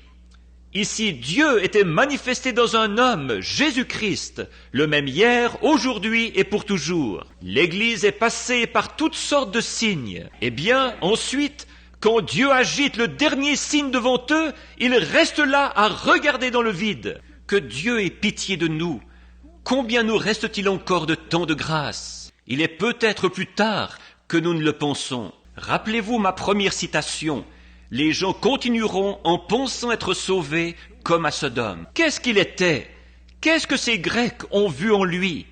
ici Dieu était manifesté dans un homme, Jésus-Christ, le même hier, aujourd'hui et pour toujours. L'Église est passée par toutes sortes de signes. Eh bien, ensuite, quand Dieu agite le dernier signe devant eux, ils restent là à regarder dans le vide. Que Dieu ait pitié de nous. Combien nous reste-t-il encore de temps de grâce? Il est peut-être plus tard que nous ne le pensons. Rappelez-vous ma première citation. Les gens continueront en pensant être sauvés comme à Sodome. Qu'est-ce qu'il était? Qu'est-ce que ces Grecs ont vu en lui?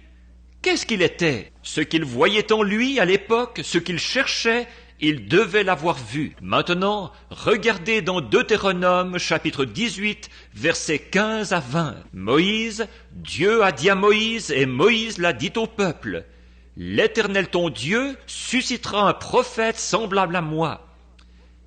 Qu'est-ce qu'il était? Ce qu'ils voyaient en lui à l'époque, ce qu'ils cherchaient, ils devaient l'avoir vu. Maintenant, regardez dans Deutéronome chapitre 18, versets 15 à 20. Moïse, Dieu a dit à Moïse et Moïse l'a dit au peuple. L'Éternel ton Dieu suscitera un prophète semblable à moi.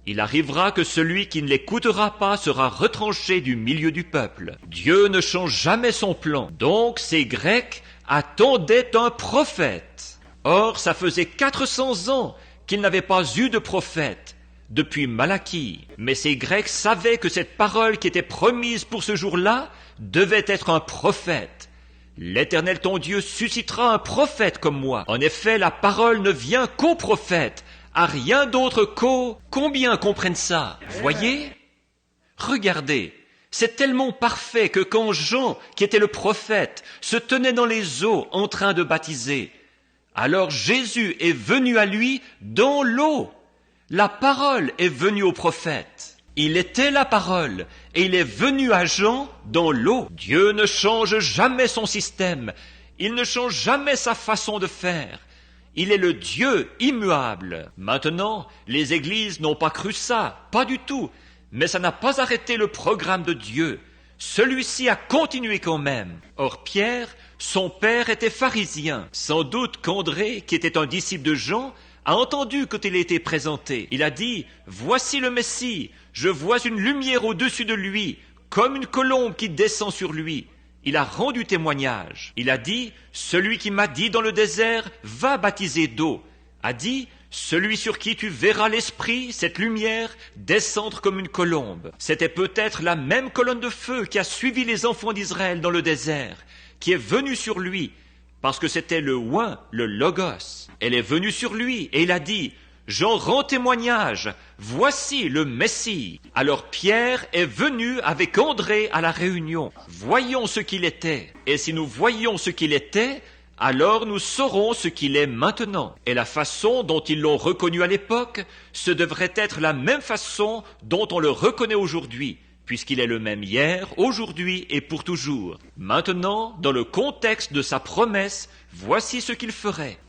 Il arrivera que celui qui ne l'écoutera pas sera retranché du milieu du peuple. Dieu ne change jamais son plan. Donc ces Grecs attendaient un prophète. Or, ça faisait 400 ans qu'il n'avait pas eu de prophète depuis Malachie. Mais ces Grecs savaient que cette parole qui était promise pour ce jour-là devait être un prophète. L'Éternel ton Dieu suscitera un prophète comme moi. En effet, la parole ne vient qu'au prophète, à rien d'autre qu'au... Combien comprennent ça? Voyez? Regardez, c'est tellement parfait que quand Jean, qui était le prophète, se tenait dans les eaux en train de baptiser, alors Jésus est venu à lui dans l'eau. La parole est venue au prophète. Il était la parole et il est venu à Jean dans l'eau. Dieu ne change jamais son système. Il ne change jamais sa façon de faire. Il est le Dieu immuable. Maintenant, les églises n'ont pas cru ça, pas du tout. Mais ça n'a pas arrêté le programme de Dieu. Celui-ci a continué quand même. Or Pierre, son père était pharisien. Sans doute qu'André, qui était un disciple de Jean, a entendu quand il a été présenté. Il a dit, « Voici le Messie, je vois une lumière au-dessus de lui, comme une colombe qui descend sur lui. » Il a rendu témoignage. Il a dit, « Celui qui m'a dit dans le désert, va baptiser d'eau. » A dit, « Celui sur qui tu verras l'Esprit, cette lumière, descendre comme une colombe. » C'était peut-être la même colonne de feu qui a suivi les enfants d'Israël dans le désert, qui est venue sur lui, parce que c'était le oint, le logos. Elle est venue sur lui et il a dit, « J'en rends témoignage, voici le Messie. » Alors Pierre est venu avec André à la réunion. Voyons ce qu'il était. Et si nous voyons ce qu'il était, alors nous saurons ce qu'il est maintenant. Et la façon dont ils l'ont reconnu à l'époque, ce devrait être la même façon dont on le reconnaît aujourd'hui, puisqu'il est le même hier, aujourd'hui et pour toujours. Maintenant, dans le contexte de sa promesse, voici ce qu'il ferait.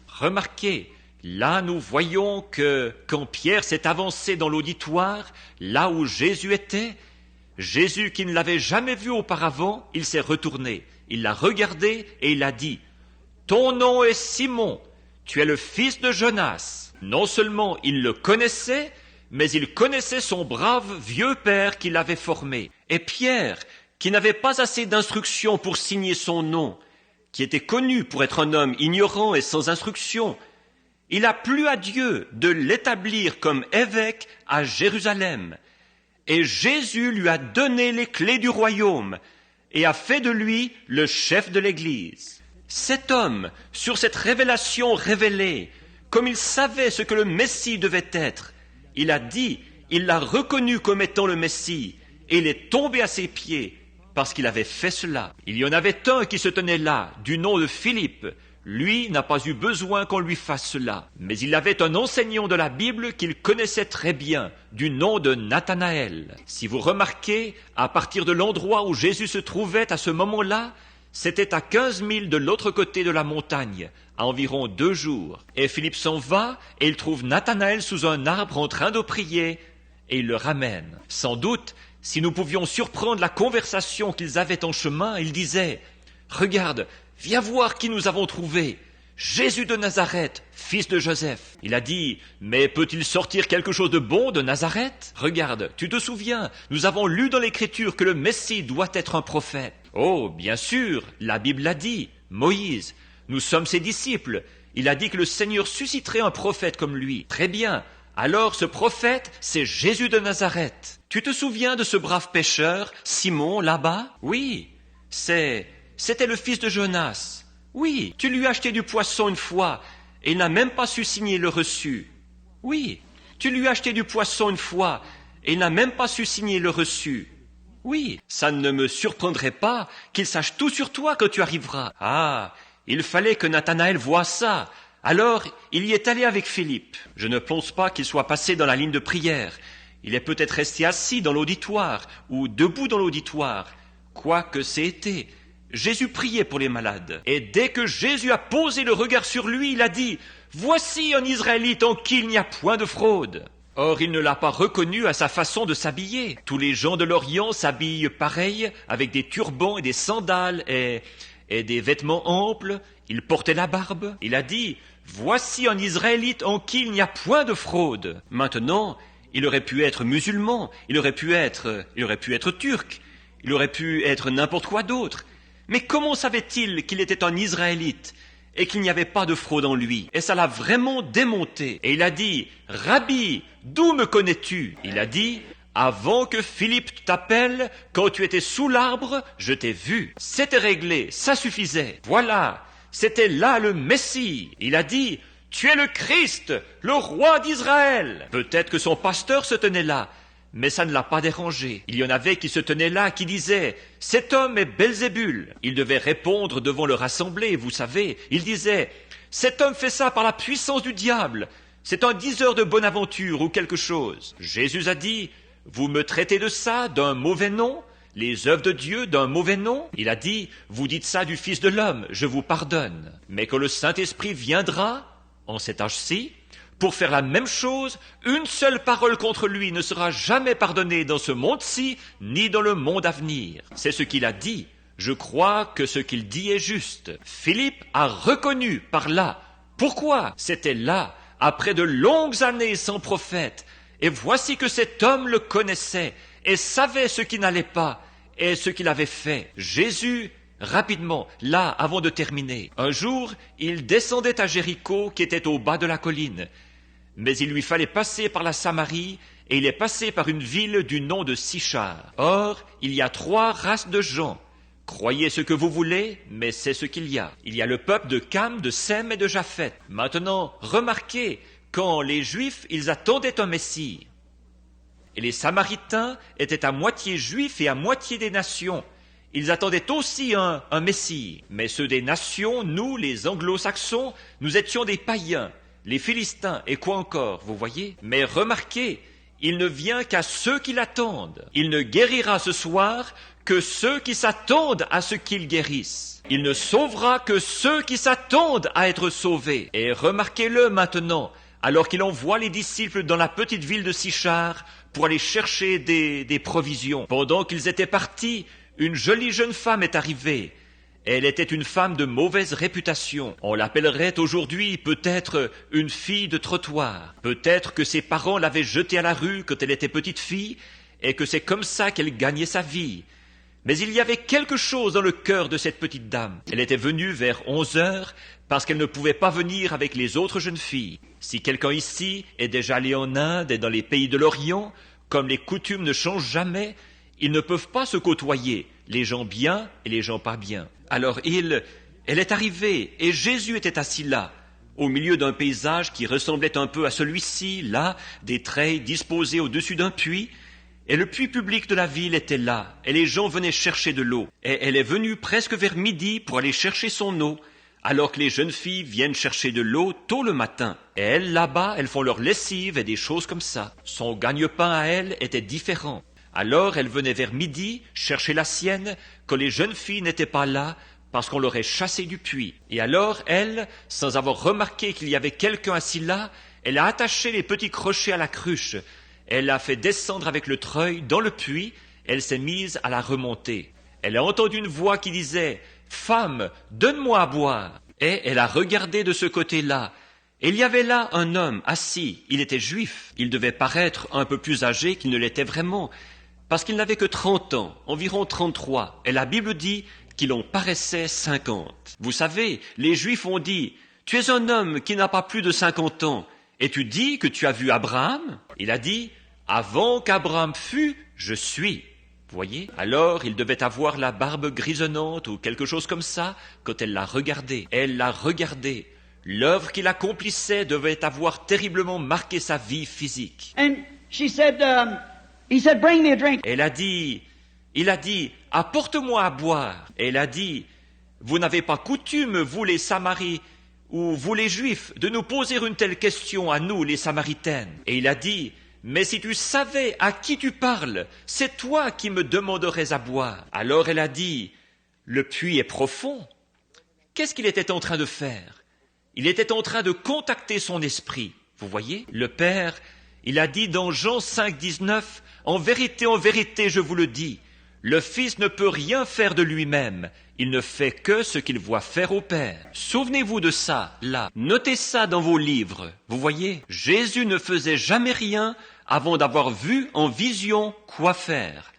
Remarquez, là nous voyons que quand Pierre s'est avancé dans l'auditoire, là où Jésus était, Jésus qui ne l'avait jamais vu auparavant, il s'est retourné. Il l'a regardé et il a dit, « Ton nom est Simon, tu es le fils de Jonas. » Non seulement il le connaissait, mais il connaissait son brave vieux père qui l'avait formé. Et Pierre, qui n'avait pas assez d'instruction pour signer son nom, qui était connu pour être un homme ignorant et sans instruction, il a plu à Dieu de l'établir comme évêque à Jérusalem. Et Jésus lui a donné les clés du royaume et a fait de lui le chef de l'Église. Cet homme, sur cette révélation révélée, comme il savait ce que le Messie devait être, il a dit, il l'a reconnu comme étant le Messie, et il est tombé à ses pieds parce qu'il avait fait cela. Il y en avait un qui se tenait là, du nom de Philippe, Lui n'a pas eu besoin qu'on lui fasse cela. Mais il avait un enseignant de la Bible qu'il connaissait très bien, du nom de Nathanaël. Si vous remarquez, à partir de l'endroit où Jésus se trouvait à ce moment-là, c'était à 15 milles de l'autre côté de la montagne, à environ 2 jours. Et Philippe s'en va et il trouve Nathanaël sous un arbre en train de prier et il le ramène. Sans doute, si nous pouvions surprendre la conversation qu'ils avaient en chemin, il disait « Regarde, viens voir qui nous avons trouvé, Jésus de Nazareth, fils de Joseph. » Il a dit « Mais peut-il sortir quelque chose de bon de Nazareth ? Regarde, tu te souviens, nous avons lu dans l'Écriture que le Messie doit être un prophète. » Oh, bien sûr, la Bible l'a dit, Moïse, nous sommes ses disciples. Il a dit que le Seigneur susciterait un prophète comme lui. Très bien, alors ce prophète, c'est Jésus de Nazareth. Tu te souviens de ce brave pêcheur, Simon, là-bas ? Oui, c'était le fils de Jonas. Oui, tu lui as acheté du poisson une fois et il n'a même pas su signer le reçu. Oui, tu lui as acheté du poisson une fois et il n'a même pas su signer le reçu. Oui, ça ne me surprendrait pas qu'il sache tout sur toi quand tu arriveras. Ah, il fallait que Nathanaël voie ça. Alors, il y est allé avec Philippe. Je ne pense pas qu'il soit passé dans la ligne de prière. Il est peut-être resté assis dans l'auditoire ou debout dans l'auditoire. Quoi que c'est été, Jésus priait pour les malades. Et dès que Jésus a posé le regard sur lui, il a dit « Voici un Israélite en qui il n'y a point de fraude ». Or, il ne l'a pas reconnu à sa façon de s'habiller. Tous les gens de l'Orient s'habillent pareil, avec des turbans et des sandales et des vêtements amples. Il portait la barbe. Il a dit « Voici un Israélite en qui il n'y a point de fraude ». Maintenant, il aurait pu être musulman, il aurait pu être turc, il aurait pu être n'importe quoi d'autre. Mais comment savait-il qu'il était un Israélite et qu'il n'y avait pas de fraude en lui? Et ça l'a vraiment démonté. Et il a dit « Rabbi, d'où me connais-tu » Il a dit « Avant que Philippe t'appelle, quand tu étais sous l'arbre, je t'ai vu. » C'était réglé, ça suffisait. Voilà, c'était là le Messie. Il a dit « Tu es le Christ, le roi d'Israël. » Peut-être que son pasteur se tenait là, mais ça ne l'a pas dérangé. Il y en avait qui se tenaient là, qui disaient « Cet homme est Belzébul ». Il devait répondre devant leur assemblée, vous savez. Il disait « Cet homme fait ça par la puissance du diable. C'est un diseur de bonne aventure ou quelque chose. » Jésus a dit « Vous me traitez de ça, d'un mauvais nom ? Les œuvres de Dieu d'un mauvais nom ?» Il a dit « Vous dites ça du Fils de l'homme, je vous pardonne. Mais quand le Saint-Esprit viendra, en cet âge-ci, pour faire la même chose, une seule parole contre lui ne sera jamais pardonnée dans ce monde-ci, ni dans le monde à venir. » C'est ce qu'il a dit. Je crois que ce qu'il dit est juste. Philippe a reconnu par là. Pourquoi ? C'était là, après de longues années sans prophète. Et voici que cet homme le connaissait et savait ce qui n'allait pas et ce qu'il avait fait. Jésus, rapidement, là, avant de terminer. Un jour, il descendait à Jéricho qui était au bas de la colline. Mais il lui fallait passer par la Samarie et il est passé par une ville du nom de Sichar. Or, il y a 3 races de gens. Croyez ce que vous voulez, mais c'est ce qu'il y a. Il y a le peuple de Cam, de Sem et de Japheth. Maintenant, remarquez, quand les Juifs, ils attendaient un Messie. Et les Samaritains étaient à moitié Juifs et à moitié des nations. Ils attendaient aussi un Messie. Mais ceux des nations, nous, les Anglo-Saxons, nous étions des païens. Les Philistins, et quoi encore, vous voyez ? Mais remarquez, il ne vient qu'à ceux qui l'attendent. Il ne guérira ce soir que ceux qui s'attendent à ce qu'il guérisse. Il ne sauvera que ceux qui s'attendent à être sauvés. Et remarquez-le maintenant, alors qu'il envoie les disciples dans la petite ville de Sichar pour aller chercher des provisions. Pendant qu'ils étaient partis, une jolie jeune femme est arrivée. Elle était une femme de mauvaise réputation. On l'appellerait aujourd'hui peut-être une fille de trottoir. Peut-être que ses parents l'avaient jetée à la rue quand elle était petite fille et que c'est comme ça qu'elle gagnait sa vie. Mais il y avait quelque chose dans le cœur de cette petite dame. Elle était venue vers 11 heures parce qu'elle ne pouvait pas venir avec les autres jeunes filles. Si quelqu'un ici est déjà allé en Inde et dans les pays de l'Orient, comme les coutumes ne changent jamais, ils ne peuvent pas se côtoyer, les gens bien et les gens pas bien. Alors elle est arrivée et Jésus était assis là, au milieu d'un paysage qui ressemblait un peu à celui-ci, là, des treilles disposées au-dessus d'un puits, et le puits public de la ville était là, et les gens venaient chercher de l'eau. Et elle est venue presque vers midi pour aller chercher son eau. alors que les jeunes filles viennent chercher de l'eau tôt le matin. Et elles, là-bas, elles font leur lessive et des choses comme ça. Son gagne-pain à elle était différent. Alors elle venait vers midi chercher la sienne quand les jeunes filles n'étaient pas là parce qu'on l'aurait chassée du puits. Et alors elle, sans avoir remarqué qu'il y avait quelqu'un assis là, elle a attaché les petits crochets à la cruche. Elle l'a fait descendre avec le treuil dans le puits. Elle s'est mise à la remonter. Elle a entendu une voix qui disait « Femme, donne-moi à boire !» Et elle a regardé de ce côté-là. Et il y avait là un homme assis. Il était juif. Il devait paraître un peu plus âgé qu'il ne l'était vraiment, parce qu'il n'avait que 30 ans, environ 33. Et la Bible dit qu'il en paraissait 50. Vous savez, les Juifs ont dit « Tu es un homme qui n'a pas plus de 50 ans, et tu dis que tu as vu Abraham ?» Il a dit « Avant qu'Abraham fût, je suis. » Vous voyez? Alors, il devait avoir la barbe grisonnante ou quelque chose comme ça quand elle l'a regardé. Elle l'a regardé. L'œuvre qu'il accomplissait devait avoir terriblement marqué sa vie physique. And she said, he said, bring me a drink. Il a dit, apporte-moi à boire. Et elle a dit, vous n'avez pas coutume, vous les Samaris, ou vous les Juifs, de nous poser une telle question à nous, les Samaritaines. Et il a dit, mais si tu savais à qui tu parles, c'est toi qui me demanderais à boire. Alors elle a dit, le puits est profond. Qu'est-ce qu'il était en train de faire? Il était en train de contacter son esprit. Vous voyez? Le Père, il a dit dans Jean 5, 19, en vérité, je vous le dis, le Fils ne peut rien faire de lui-même. Il ne fait que ce qu'il voit faire au Père. Souvenez-vous de ça, là. Notez ça dans vos livres. Vous voyez? Jésus ne faisait jamais rien avant d'avoir vu en vision quoi faire.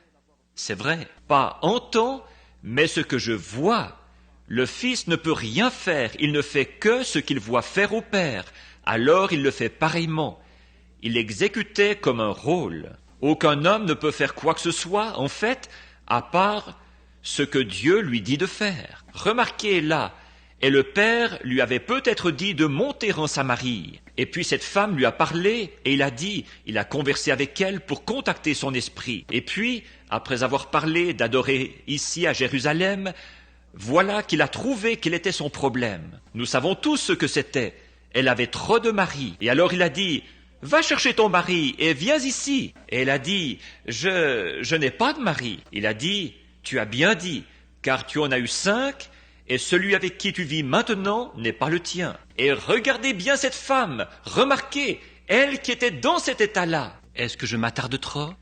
C'est vrai. Pas en temps, mais ce que je vois. Le Fils ne peut rien faire. Il ne fait que ce qu'il voit faire au Père. Alors il le fait pareillement. Il exécutait comme un rôle. Aucun homme ne peut faire quoi que ce soit, en fait, à part ce que Dieu lui dit de faire. Remarquez là, et le Père lui avait peut-être dit de monter en Samarie. Et puis cette femme lui a parlé, et il a conversé avec elle pour contacter son esprit. Et puis, après avoir parlé d'adorer ici à Jérusalem, voilà qu'il a trouvé quel était son problème. Nous savons tous ce que c'était. Elle avait trop de maris. Et alors il a dit, va chercher ton mari et viens ici. Et elle a dit, je n'ai pas de mari. Il a dit, tu as bien dit, car tu en as eu 5, et celui avec qui tu vis maintenant n'est pas le tien. Et regardez bien cette femme, remarquez, elle qui était dans cet état-là. Est-ce que je m'attarde trop?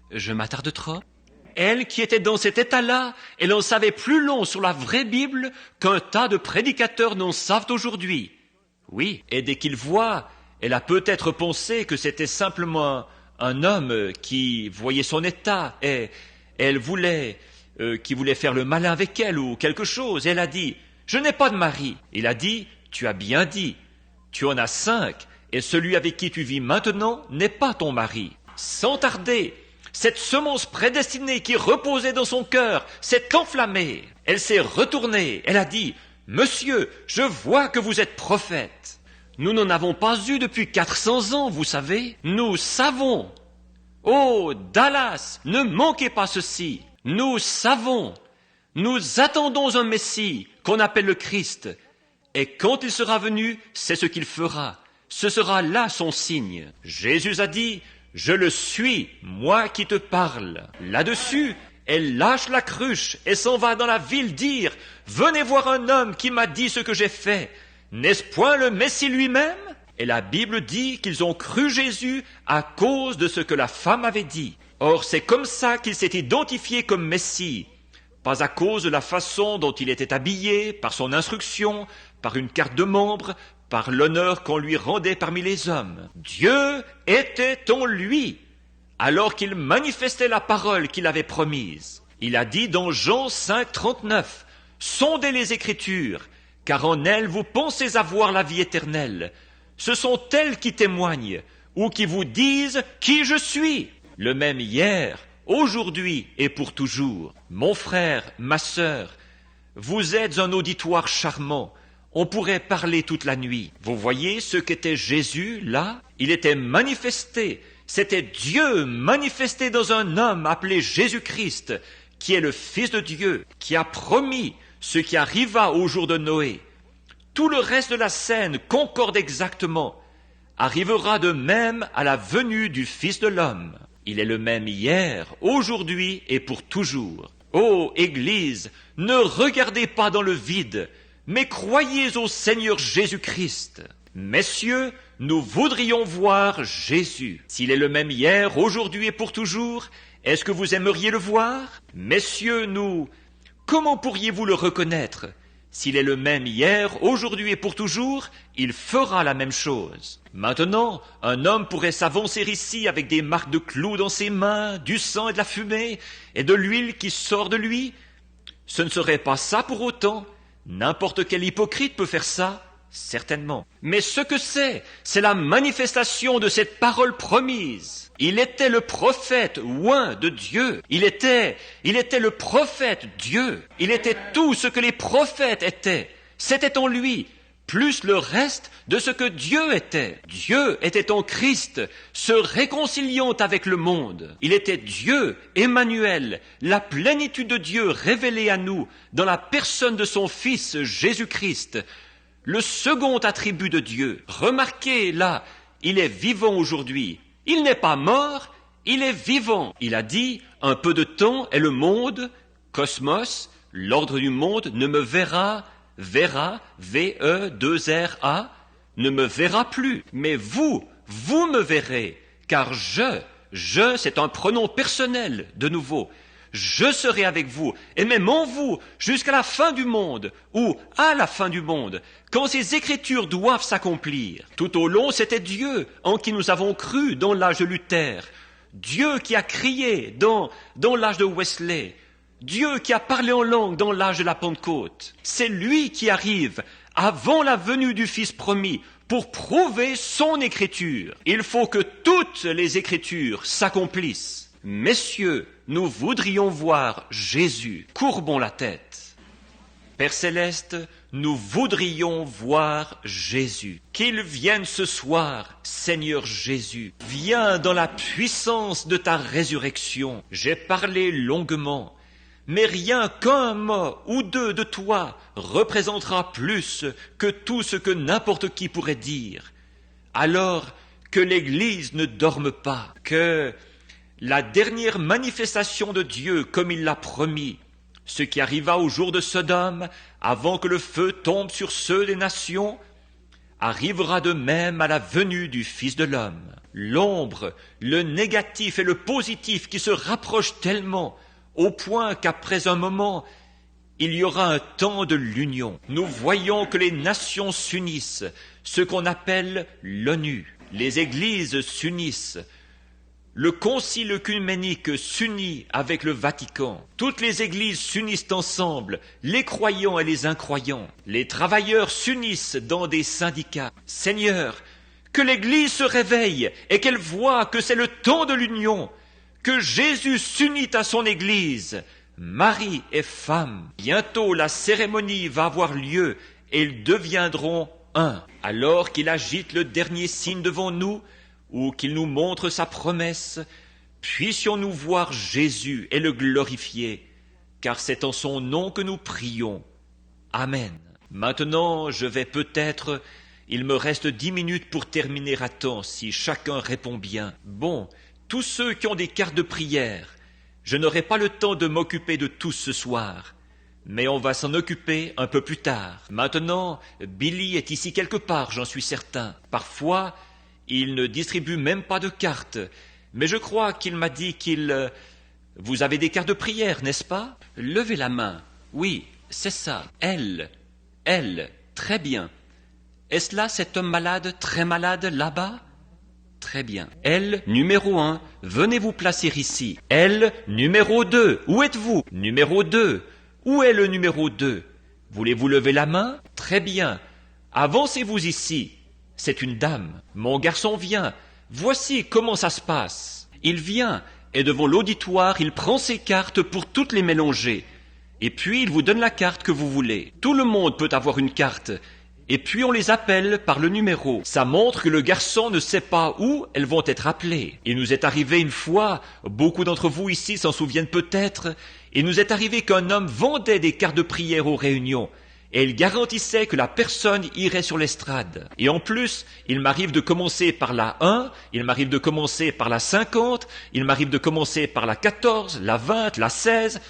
Elle qui était dans cet état-là, elle en savait plus long sur la vraie Bible qu'un tas de prédicateurs n'en savent aujourd'hui. Oui, et dès qu'il voit, elle a peut-être pensé que c'était simplement un homme qui voyait son état, et elle voulait... qui voulait faire le malin avec elle ou quelque chose. Elle a dit, je n'ai pas de mari. Il a dit, tu as bien dit, tu en as 5, et celui avec qui tu vis maintenant n'est pas ton mari. Sans tarder, cette semence prédestinée qui reposait dans son cœur s'est enflammée. Elle s'est retournée. Elle a dit, monsieur, je vois que vous êtes prophète. Nous n'en avons pas eu depuis 400 ans, vous savez. Nous savons. Oh, Dallas, ne manquez pas ceci. Nous savons, nous attendons un Messie qu'on appelle le Christ. Et quand il sera venu, c'est ce qu'il fera. Ce sera là son signe. Jésus a dit, je le suis, moi qui te parle. Là-dessus, elle lâche la cruche et s'en va dans la ville dire, venez voir un homme qui m'a dit ce que j'ai fait. N'est-ce point le Messie lui-même? Et la Bible dit qu'ils ont cru Jésus à cause de ce que la femme avait dit. Or, c'est comme ça qu'il s'est identifié comme Messie, pas à cause de la façon dont il était habillé, par son instruction, par une carte de membre, par l'honneur qu'on lui rendait parmi les hommes. Dieu était en lui, alors qu'il manifestait la parole qu'il avait promise. Il a dit dans Jean 5, 39, « Sondez les Écritures, car en elles vous pensez avoir la vie éternelle. Ce sont elles qui témoignent, ou qui vous disent qui je suis. » Le même hier, aujourd'hui et pour toujours. Mon frère, ma sœur, vous êtes un auditoire charmant. On pourrait parler toute la nuit. Vous voyez ce qu'était Jésus, là? Il était manifesté. C'était Dieu manifesté dans un homme appelé Jésus-Christ, qui est le Fils de Dieu, qui a promis ce qui arriva au jour de Noé. tout le reste de la scène concorde exactement, arrivera de même à la venue du Fils de l'homme. Il est le même hier, aujourd'hui et pour toujours. Ô Église, ne regardez pas dans le vide, mais croyez au Seigneur Jésus-Christ. Messieurs, nous voudrions voir Jésus. S'il est le même hier, aujourd'hui et pour toujours, est-ce que vous aimeriez le voir? Messieurs, comment pourriez-vous le reconnaître? S'il est le même hier, aujourd'hui et pour toujours, il fera la même chose. Maintenant, un homme pourrait s'avancer ici avec des marques de clous dans ses mains, du sang et de la fumée, et de l'huile qui sort de lui. Ce ne serait pas ça pour autant. N'importe quel hypocrite peut faire ça, certainement. Mais ce que c'est la manifestation de cette parole promise. Il était le prophète oint de Dieu. Il était le prophète Dieu. Il était tout ce que les prophètes étaient. C'était en lui, plus le reste de ce que Dieu était. Dieu était en Christ, se réconciliant avec le monde. Il était Dieu, Emmanuel, la plénitude de Dieu révélée à nous dans la personne de son Fils Jésus-Christ, le second attribut de Dieu. Remarquez là, il est vivant aujourd'hui. Il n'est pas mort, il est vivant. Il a dit, un peu de temps et le monde, cosmos, l'ordre du monde, ne me verra, V-E-2-R-A, ne me verra plus. Mais vous me verrez, car je, c'est un pronom personnel, de nouveau. Je serai avec vous, et même en vous, jusqu'à la fin du monde, ou à la fin du monde, quand ces écritures doivent s'accomplir. Tout au long, c'était Dieu en qui nous avons cru dans l'âge de Luther, Dieu qui a crié dans l'âge de Wesley, Dieu qui a parlé en langue dans l'âge de la Pentecôte. C'est lui qui arrive avant la venue du Fils promis pour prouver son écriture. Il faut que toutes les écritures s'accomplissent. Messieurs, nous voudrions voir Jésus. Courbons la tête. Père Céleste, nous voudrions voir Jésus. Qu'il vienne ce soir, Seigneur Jésus. Viens dans la puissance de ta résurrection. J'ai parlé longuement, mais rien qu'un mot ou deux de toi représentera plus que tout ce que n'importe qui pourrait dire. Alors que l'Église ne dorme pas, que la dernière manifestation de Dieu comme il l'a promis, ce qui arriva au jour de Sodome, avant que le feu tombe sur ceux des nations, arrivera de même à la venue du Fils de l'homme. L'ombre, le négatif et le positif qui se rapprochent tellement, au point qu'après un moment, il y aura un temps de l'union. Nous voyons que les nations s'unissent, ce qu'on appelle l'ONU. Les églises s'unissent. Le concile œcuménique s'unit avec le Vatican. Toutes les églises s'unissent ensemble, les croyants et les incroyants. Les travailleurs s'unissent dans des syndicats. Seigneur, que l'Église se réveille et qu'elle voie que c'est le temps de l'union, que Jésus s'unit à son Église, mari et femme. Bientôt la cérémonie va avoir lieu et ils deviendront un. Alors qu'il agite le dernier signe devant nous, ou qu'il nous montre sa promesse, puissions-nous voir Jésus et le glorifier, car c'est en son nom que nous prions. Amen. Maintenant, il me reste 10 minutes pour terminer à temps, si chacun répond bien. Bon, tous ceux qui ont des cartes de prière, je n'aurai pas le temps de m'occuper de tous ce soir, mais on va s'en occuper un peu plus tard. Maintenant, Billy est ici quelque part, j'en suis certain. Parfois, il ne distribue même pas de cartes, mais je crois qu'il m'a dit Vous avez des cartes de prière, n'est-ce pas? Levez la main. Oui, c'est ça. Elle, très bien. Est-ce là cet homme malade, très malade, là-bas? Très bien. Elle, numéro 1, venez vous placer ici. Elle, numéro 2, où êtes-vous? Numéro 2, où est le numéro 2? Voulez-vous lever la main? Très bien. Avancez-vous ici. C'est une dame. Mon garçon vient. Voici comment ça se passe. Il vient, et devant l'auditoire, il prend ses cartes pour toutes les mélanger. Et puis, il vous donne la carte que vous voulez. Tout le monde peut avoir une carte. Et puis, on les appelle par le numéro. Ça montre que le garçon ne sait pas où elles vont être appelées. Il nous est arrivé une fois, beaucoup d'entre vous ici s'en souviennent peut-être, il nous est arrivé qu'un homme vendait des cartes de prière aux réunions. et il garantissait que la personne irait sur l'estrade. Et en plus, il m'arrive de commencer par la 1, il m'arrive de commencer par la 50, il m'arrive de commencer par la 14, la 20, la 16,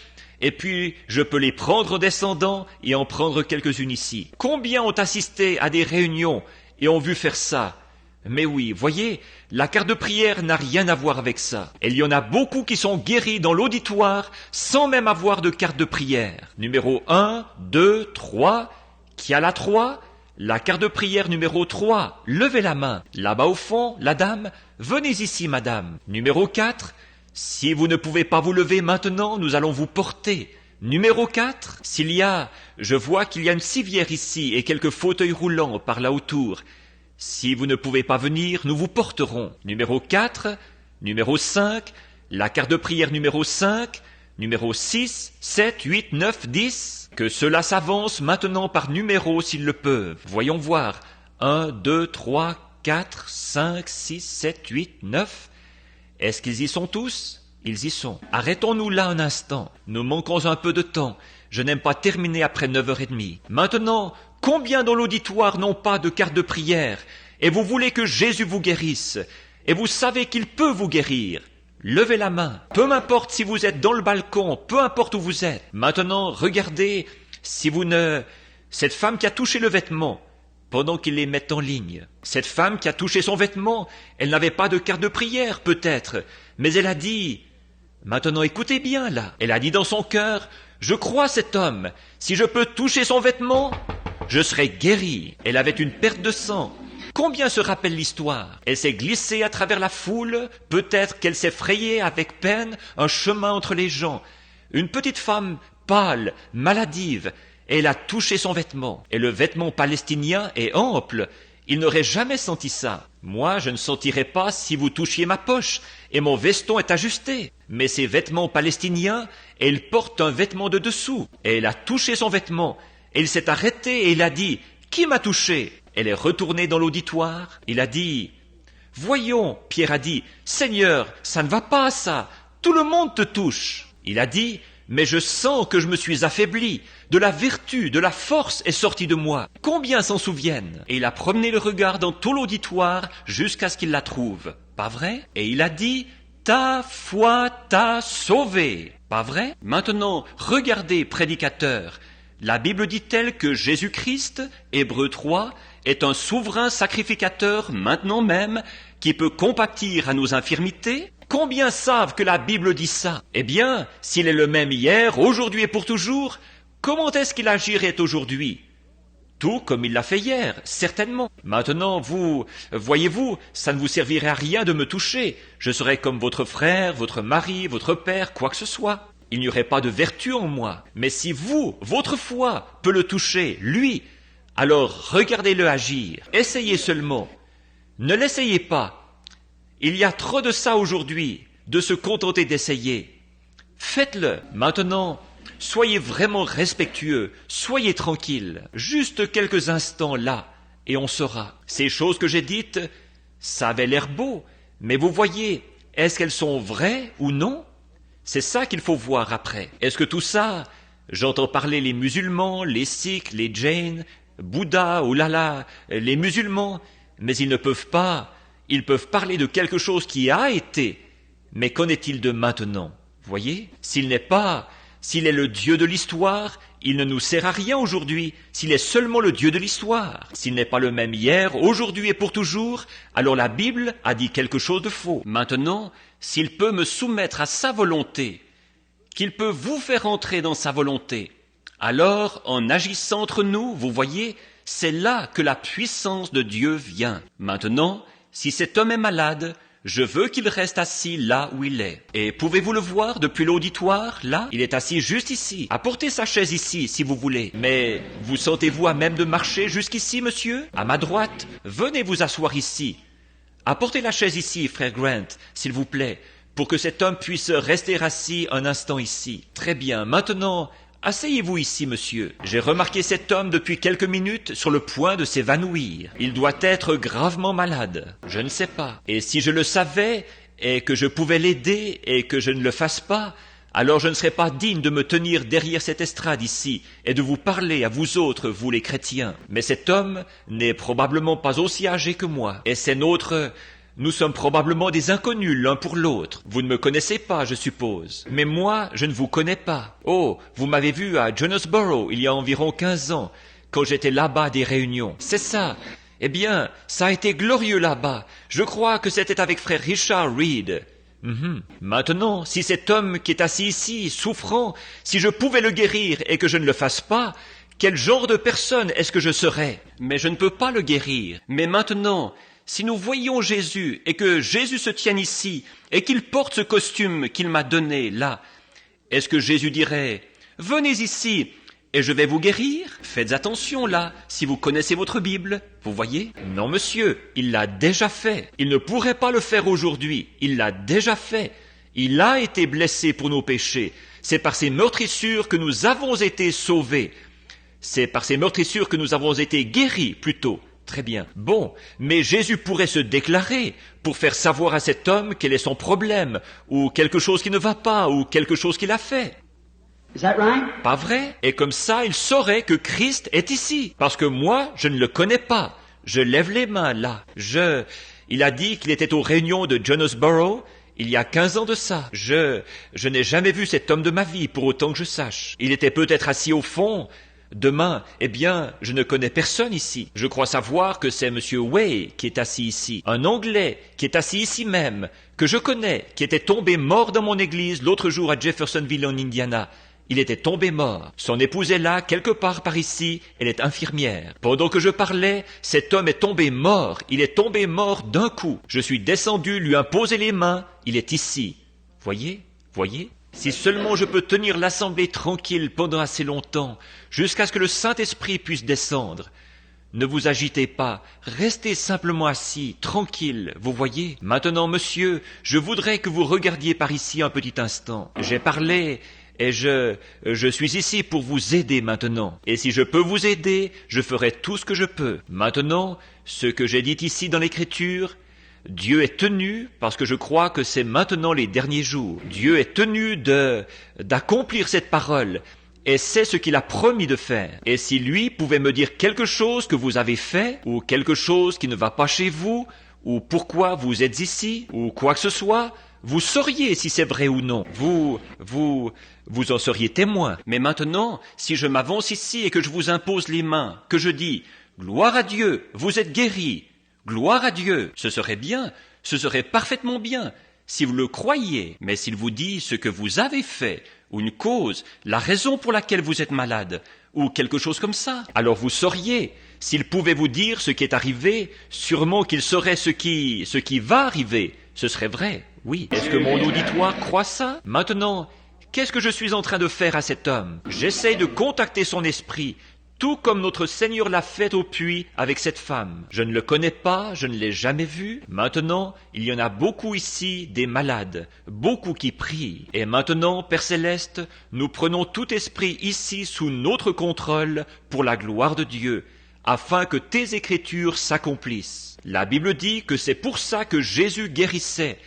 et puis je peux les prendre en descendant et en prendre quelques-unes ici. Combien ont assisté à des réunions et ont vu faire ça? Mais oui, voyez, la carte de prière n'a rien à voir avec ça. Et il y en a beaucoup qui sont guéris dans l'auditoire sans même avoir de carte de prière. Numéro 1, 2, 3, qui a la 3? La carte de prière numéro 3, levez la main. Là-bas au fond, la dame, venez ici madame. Numéro 4, si vous ne pouvez pas vous lever maintenant, nous allons vous porter. Numéro 4, je vois qu'il y a une civière ici et quelques fauteuils roulants par là autour. Si vous ne pouvez pas venir, nous vous porterons. Numéro 4, numéro 5, la carte de prière numéro 5, numéro 6, 7, 8, 9, 10. Que cela s'avance maintenant par numéro s'ils le peuvent. Voyons voir. 1, 2, 3, 4, 5, 6, 7, 8, 9. Est-ce qu'ils y sont tous? Ils y sont. Arrêtons-nous là un instant. Nous manquons un peu de temps. Je n'aime pas terminer après 9h30. Maintenant, combien dans l'auditoire n'ont pas de carte de prière? Et vous voulez que Jésus vous guérisse? Et vous savez qu'il peut vous guérir? Levez la main. Peu m'importe si vous êtes dans le balcon, peu importe où vous êtes. Maintenant, regardez cette femme qui a touché le vêtement, pendant qu'ils les mettent en ligne. Cette femme qui a touché son vêtement, elle n'avait pas de carte de prière, peut-être, mais elle a dit... Maintenant, écoutez bien, là. Elle a dit dans son cœur, « Je crois cet homme. Si je peux toucher son vêtement, je serai guéri. » Elle avait une perte de sang. Combien se rappelle l'histoire? Elle s'est glissée à travers la foule. Peut-être qu'elle s'est frayée avec peine un chemin entre les gens. Une petite femme pâle, maladive, et elle a touché son vêtement. Et le vêtement palestinien est ample. Il n'aurait jamais senti ça. Moi, je ne sentirais pas si vous touchiez ma poche, et mon veston est ajusté. Mais ces vêtements palestiniens, elle porte un vêtement de dessous. Et elle a touché son vêtement. Et il s'est arrêté et il a dit, « Qui m'a touché ?» Elle est retournée dans l'auditoire. Il a dit, « Voyons, Pierre a dit, « Seigneur, ça ne va pas ça. Tout le monde te touche. » Il a dit, « Mais je sens que je me suis affaibli. De la vertu, de la force est sortie de moi. » Combien s'en souviennent? Et il a promené le regard dans tout l'auditoire jusqu'à ce qu'il la trouve. Pas vrai? Et il a dit, « Ta foi t'a sauvé. » Pas vrai? Maintenant, regardez, prédicateur. La Bible dit-elle que Jésus-Christ, Hébreux 3, est un souverain sacrificateur maintenant même qui peut compatir à nos infirmités? Combien savent que la Bible dit ça? Eh bien, s'il est le même hier, aujourd'hui et pour toujours, comment est-ce qu'il agirait aujourd'hui? Tout comme il l'a fait hier, certainement. Maintenant, voyez-vous, ça ne vous servirait à rien de me toucher. Je serais comme votre frère, votre mari, votre père, quoi que ce soit. Il n'y aurait pas de vertu en moi. Mais si votre foi peut le toucher, lui, alors regardez-le agir. Essayez seulement. Ne l'essayez pas. Il y a trop de ça aujourd'hui, de se contenter d'essayer. Faites-le. Maintenant, soyez vraiment respectueux, soyez tranquille. Juste quelques instants là, et on saura. Ces choses que j'ai dites, ça avait l'air beau, mais vous voyez, est-ce qu'elles sont vraies ou non? C'est ça qu'il faut voir après. Est-ce que tout ça, j'entends parler les musulmans, les sikhs, les jains, Bouddha, oh là là, les musulmans, mais ils peuvent parler de quelque chose qui a été, mais qu'en est-il de maintenant? Voyez, s'il est le Dieu de l'histoire, il ne nous sert à rien aujourd'hui, s'il est seulement le Dieu de l'histoire. S'il n'est pas le même hier, aujourd'hui et pour toujours, alors la Bible a dit quelque chose de faux. Maintenant, s'il peut me soumettre à sa volonté, qu'il peut vous faire entrer dans sa volonté, alors, en agissant entre nous, vous voyez, c'est là que la puissance de Dieu vient. Maintenant, si cet homme est malade, je veux qu'il reste assis là où il est. Et pouvez-vous le voir depuis l'auditoire, là? Il est assis juste ici. Apportez sa chaise ici, si vous voulez. Mais vous sentez-vous à même de marcher jusqu'ici, monsieur? À ma droite, venez vous asseoir ici. Apportez la chaise ici, frère Grant, s'il vous plaît, pour que cet homme puisse rester assis un instant ici. Très bien. Maintenant, asseyez-vous ici, monsieur. J'ai remarqué cet homme depuis quelques minutes sur le point de s'évanouir. Il doit être gravement malade. Je ne sais pas. Et si je le savais, et que je pouvais l'aider, et que je ne le fasse pas, alors je ne serai pas digne de me tenir derrière cette estrade ici et de vous parler à vous autres, vous les chrétiens. Mais cet homme n'est probablement pas aussi âgé que moi, et c'est nous sommes probablement des inconnus l'un pour l'autre. Vous ne me connaissez pas, je suppose. Mais moi, je ne vous connais pas. Oh, vous m'avez vu à Jonesboro il y a environ 15 ans, quand j'étais là-bas à des réunions. C'est ça. Eh bien, ça a été glorieux là-bas. Je crois que c'était avec frère Richard Reed. Maintenant, si cet homme qui est assis ici, souffrant, si je pouvais le guérir et que je ne le fasse pas, quel genre de personne est-ce que je serais? Mais je ne peux pas le guérir. Mais maintenant, si nous voyions Jésus et que Jésus se tienne ici et qu'il porte ce costume qu'il m'a donné là, est-ce que Jésus dirait « Venez ici et je vais vous guérir » Faites attention là, si vous connaissez votre Bible, vous voyez? Non monsieur, il l'a déjà fait. Il ne pourrait pas le faire aujourd'hui, il l'a déjà fait. Il a été blessé pour nos péchés. C'est par ses meurtrissures que nous avons été sauvés. C'est par ces meurtrissures que nous avons été guéris, plutôt. Très bien. Bon, mais Jésus pourrait se déclarer pour faire savoir à cet homme quel est son problème, ou quelque chose qui ne va pas, ou quelque chose qu'il a fait. Is that right? Pas vrai? Et comme ça, il saurait que Christ est ici. Parce que moi, je ne le connais pas. Je lève les mains là. Il a dit qu'il était aux réunions de Jonesboro il y a 15 ans de ça. Je n'ai jamais vu cet homme de ma vie, pour autant que je sache. Il était peut-être assis au fond. Demain, eh bien, je ne connais personne ici. Je crois savoir que c'est Monsieur Way qui est assis ici. Un Anglais qui est assis ici même, que je connais, qui était tombé mort dans mon église l'autre jour à Jeffersonville en Indiana. Il était tombé mort. Son épouse est là, quelque part par ici. Elle est infirmière. Pendant que je parlais, cet homme est tombé mort. Il est tombé mort d'un coup. Je suis descendu, lui imposer les mains. Il est ici. Voyez? Si seulement je peux tenir l'assemblée tranquille pendant assez longtemps, jusqu'à ce que le Saint-Esprit puisse descendre. Ne vous agitez pas, restez simplement assis, tranquille, vous voyez? Maintenant, monsieur, je voudrais que vous regardiez par ici un petit instant. J'ai parlé... Et je suis ici pour vous aider maintenant. Et si je peux vous aider, je ferai tout ce que je peux. Maintenant, ce que j'ai dit ici dans l'Écriture, Dieu est tenu, parce que je crois que c'est maintenant les derniers jours, Dieu est tenu d'accomplir cette parole. Et c'est ce qu'il a promis de faire. Et si lui pouvait me dire quelque chose que vous avez fait, ou quelque chose qui ne va pas chez vous, ou pourquoi vous êtes ici, ou quoi que ce soit, vous sauriez si c'est vrai ou non. Vous en seriez témoin. Mais maintenant, si je m'avance ici et que je vous impose les mains, que je dis « Gloire à Dieu, vous êtes guéris !» Gloire à Dieu, ce serait bien, ce serait parfaitement bien, si vous le croyiez. Mais s'il vous dit ce que vous avez fait, ou une cause, la raison pour laquelle vous êtes malade, ou quelque chose comme ça, alors vous sauriez. S'il pouvait vous dire ce qui est arrivé, sûrement qu'il saurait ce qui va arriver. Ce serait vrai, oui. Est-ce que mon auditoire croit ça? Maintenant, qu'est-ce que je suis en train de faire à cet homme? J'essaye de contacter son esprit, tout comme notre Seigneur l'a fait au puits avec cette femme. Je ne le connais pas, je ne l'ai jamais vu. Maintenant, il y en a beaucoup ici, des malades, beaucoup qui prient. Et maintenant, Père Céleste, nous prenons tout esprit ici sous notre contrôle pour la gloire de Dieu, afin que tes Écritures s'accomplissent. La Bible dit que c'est pour ça que Jésus guérissait,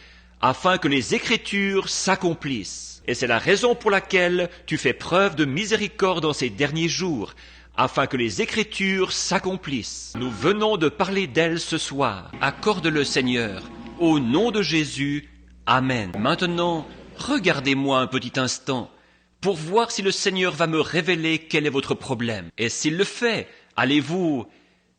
afin que les Écritures s'accomplissent. Et c'est la raison pour laquelle tu fais preuve de miséricorde dans ces derniers jours, afin que les Écritures s'accomplissent. Nous venons de parler d'elles ce soir. Accorde-le, Seigneur, au nom de Jésus. Amen. Maintenant, regardez-moi un petit instant, pour voir si le Seigneur va me révéler quel est votre problème. Et s'il le fait, allez-vous...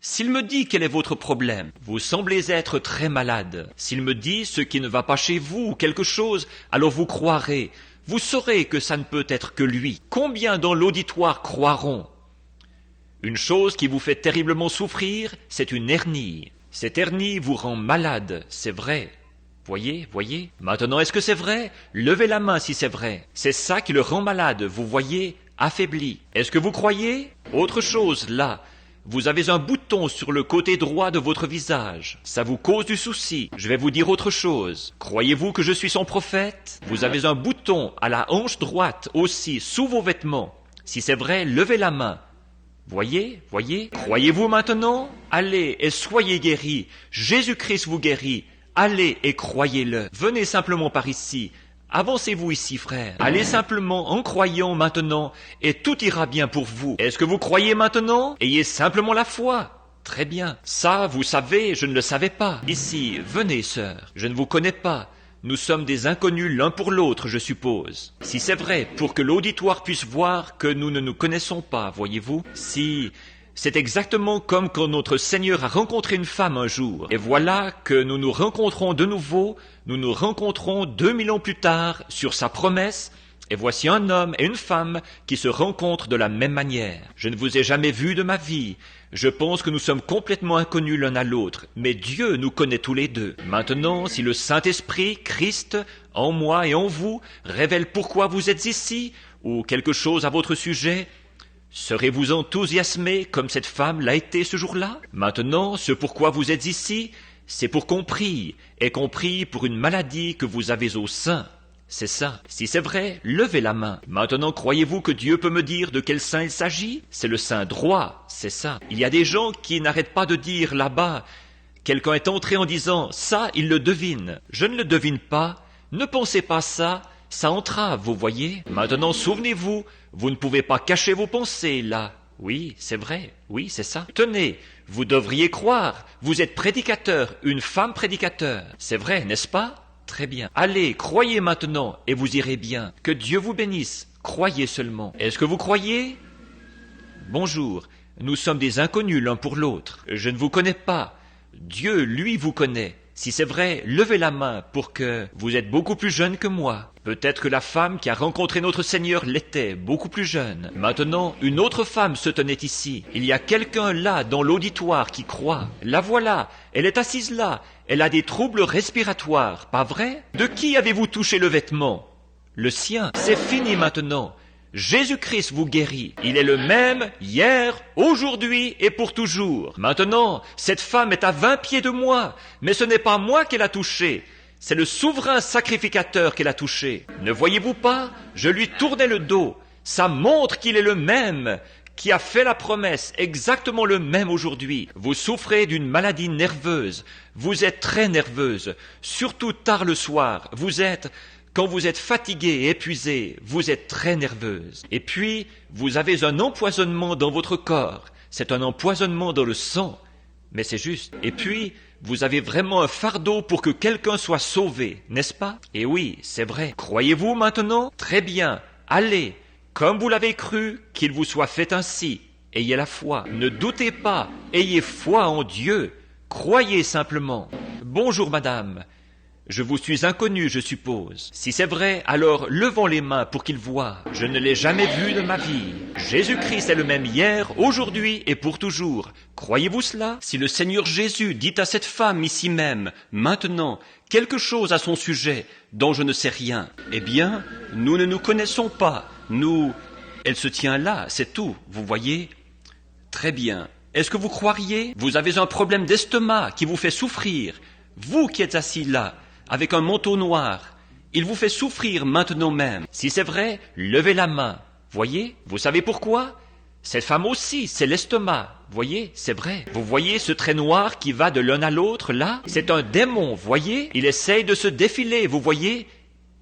S'il me dit quel est votre problème, vous semblez être très malade. S'il me dit ce qui ne va pas chez vous ou quelque chose, alors vous croirez. Vous saurez que ça ne peut être que lui. Combien dans l'auditoire croiront? Une chose qui vous fait terriblement souffrir, c'est une hernie. Cette hernie vous rend malade, c'est vrai. Voyez? Maintenant, est-ce que c'est vrai? Levez la main si c'est vrai. C'est ça qui le rend malade, vous voyez? Affaibli. Est-ce que vous croyez? Autre chose, là. Vous avez un bouton sur le côté droit de votre visage. Ça vous cause du souci. Je vais vous dire autre chose. Croyez-vous que je suis son prophète? Vous avez un bouton à la hanche droite aussi, sous vos vêtements. Si c'est vrai, levez la main. Voyez? Croyez-vous maintenant? Allez et soyez guéris. Jésus-Christ vous guérit. Allez et croyez-le. Venez simplement par ici. Avancez-vous ici, frère. Allez simplement en croyant maintenant et tout ira bien pour vous. Est-ce que vous croyez maintenant? Ayez simplement la foi. Très bien. Ça, vous savez, je ne le savais pas. Ici, venez, sœur. Je ne vous connais pas. Nous sommes des inconnus l'un pour l'autre, je suppose. Si c'est vrai, pour que l'auditoire puisse voir que nous ne nous connaissons pas, voyez-vous, si... C'est exactement comme quand notre Seigneur a rencontré une femme un jour. Et voilà que nous nous rencontrons de nouveau, nous nous rencontrons 2000 ans plus tard sur sa promesse, et voici un homme et une femme qui se rencontrent de la même manière. Je ne vous ai jamais vu de ma vie. Je pense que nous sommes complètement inconnus l'un à l'autre, mais Dieu nous connaît tous les deux. Maintenant, si le Saint-Esprit, Christ, en moi et en vous, révèle pourquoi vous êtes ici, ou quelque chose à votre sujet, serez-vous enthousiasmé comme cette femme l'a été ce jour-là? Maintenant, ce pourquoi vous êtes ici, c'est pour qu'on prie, et qu'on prie pour une maladie que vous avez au sein. C'est ça. Si c'est vrai, levez la main. Maintenant, croyez-vous que Dieu peut me dire de quel sein il s'agit? C'est le sein droit, c'est ça. Il y a des gens qui n'arrêtent pas de dire là-bas, quelqu'un est entré en disant, ça, il le devine. Je ne le devine pas, ne pensez pas ça. Ça entrave, vous voyez. Maintenant, souvenez-vous, vous ne pouvez pas cacher vos pensées, là. Oui, c'est vrai. Oui, c'est ça. Tenez, vous devriez croire. Vous êtes prédicateur, une femme prédicateur. C'est vrai, n'est-ce pas? Très bien. Allez, croyez maintenant, et vous irez bien. Que Dieu vous bénisse. Croyez seulement. Est-ce que vous croyez? Bonjour. Nous sommes des inconnus l'un pour l'autre. Je ne vous connais pas. Dieu, lui, vous connaît. Si c'est vrai, levez la main pour que vous êtes beaucoup plus jeune que moi. Peut-être que la femme qui a rencontré notre Seigneur l'était, beaucoup plus jeune. Maintenant, une autre femme se tenait ici. Il y a quelqu'un là dans l'auditoire qui croit. La voilà, elle est assise là. Elle a des troubles respiratoires, pas vrai? De qui avez-vous touché le vêtement? Le sien. C'est fini maintenant. Jésus-Christ vous guérit. Il est le même hier, aujourd'hui et pour toujours. Maintenant, cette femme est à 20 pieds de moi, mais ce n'est pas moi qu'elle a touché. C'est le souverain sacrificateur qu'elle a touché. Ne voyez-vous pas? Je lui tournais le dos. Ça montre qu'il est le même, qui a fait la promesse, exactement le même aujourd'hui. Vous souffrez d'une maladie nerveuse. Vous êtes très nerveuse, surtout tard le soir. Quand vous êtes fatigué et épuisé, vous êtes très nerveuse. Et puis, vous avez un empoisonnement dans votre corps. C'est un empoisonnement dans le sang. Mais c'est juste. Et puis, vous avez vraiment un fardeau pour que quelqu'un soit sauvé, n'est-ce pas? Et oui, c'est vrai. Croyez-vous maintenant? Très bien. Allez, comme vous l'avez cru, qu'il vous soit fait ainsi. Ayez la foi. Ne doutez pas. Ayez foi en Dieu. Croyez simplement. Bonjour, madame. Je vous suis inconnu, je suppose. Si c'est vrai, alors levons les mains pour qu'il voie. Je ne l'ai jamais vu de ma vie. Jésus-Christ est le même hier, aujourd'hui et pour toujours. Croyez-vous cela? Si le Seigneur Jésus dit à cette femme ici même, maintenant, quelque chose à son sujet dont je ne sais rien, eh bien, nous ne nous connaissons pas. Elle se tient là, c'est tout, vous voyez? Très bien. Est-ce que vous croiriez? Vous avez un problème d'estomac qui vous fait souffrir. Vous qui êtes assis là, avec un manteau noir, il vous fait souffrir maintenant même. Si c'est vrai, levez la main. Voyez? Vous savez pourquoi? Cette femme aussi, c'est l'estomac. Voyez? C'est vrai. Vous voyez ce trait noir qui va de l'un à l'autre, là? C'est un démon, voyez? Il essaye de se défiler, vous voyez?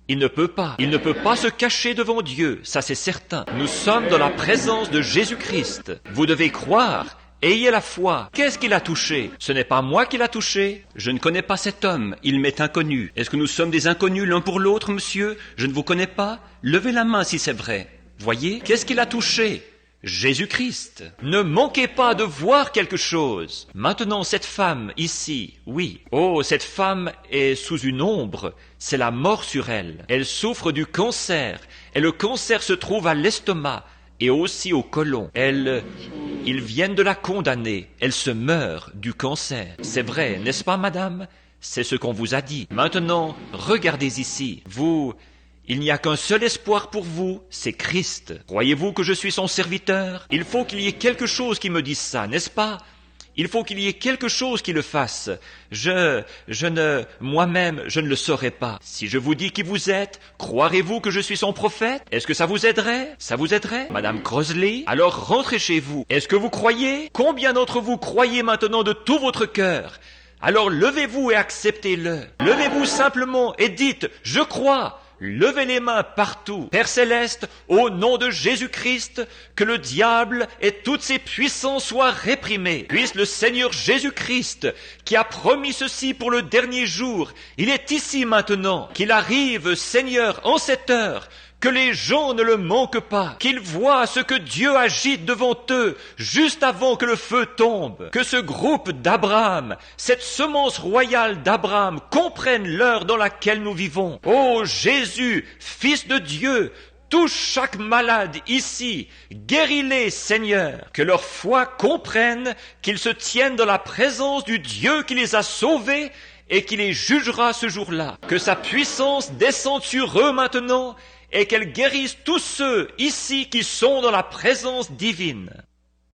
Il ne peut pas. Il ne peut pas se cacher devant Dieu, ça c'est certain. Nous sommes dans la présence de Jésus-Christ. Vous devez croire. Ayez la foi. Qu'est-ce qu'il a touché? Ce n'est pas moi qui l'a touché. Je ne connais pas cet homme. Il m'est inconnu. Est-ce que nous sommes des inconnus l'un pour l'autre, monsieur? Je ne vous connais pas. Levez la main si c'est vrai. Voyez? Qu'est-ce qu'il a touché? Jésus-Christ. Ne manquez pas de voir quelque chose. Maintenant, cette femme, ici, oui. Oh, cette femme est sous une ombre. C'est la mort sur elle. Elle souffre du cancer. Et le cancer se trouve à l'estomac. Et aussi au côlon. Ils viennent de la condamner. Elle se meurt du cancer. C'est vrai, n'est-ce pas, madame? C'est ce qu'on vous a dit. Maintenant, regardez ici. Il n'y a qu'un seul espoir pour vous, c'est Christ. Croyez-vous que je suis son serviteur? Il faut qu'il y ait quelque chose qui me dise ça, n'est-ce pas? Il faut qu'il y ait quelque chose qui le fasse. Moi-même, je ne le saurais pas. Si je vous dis qui vous êtes, croirez-vous que je suis son prophète? Est-ce que ça vous aiderait? Ça vous aiderait? Madame Crosley? Alors rentrez chez vous. Est-ce que vous croyez? Combien d'entre vous croyez maintenant de tout votre cœur? Alors levez-vous et acceptez-le. Levez-vous simplement et dites, je crois. levez les mains partout. Père céleste, au nom de Jésus-Christ, que le diable et toutes ses puissances soient réprimées. Puisse le Seigneur Jésus-Christ, qui a promis ceci pour le dernier jour, il est ici maintenant, qu'il arrive, Seigneur, en cette heure, que les gens ne le manquent pas, qu'ils voient ce que Dieu agite devant eux juste avant que le feu tombe, que ce groupe d'Abraham, cette semence royale d'Abraham comprenne l'heure dans laquelle nous vivons. Ô Jésus, Fils de Dieu, touche chaque malade ici, guéris-les, Seigneur, que leur foi comprenne qu'ils se tiennent dans la présence du Dieu qui les a sauvés et qui les jugera ce jour-là. Que sa puissance descende sur eux maintenant et qu'elle guérisse tous ceux ici qui sont dans la présence divine.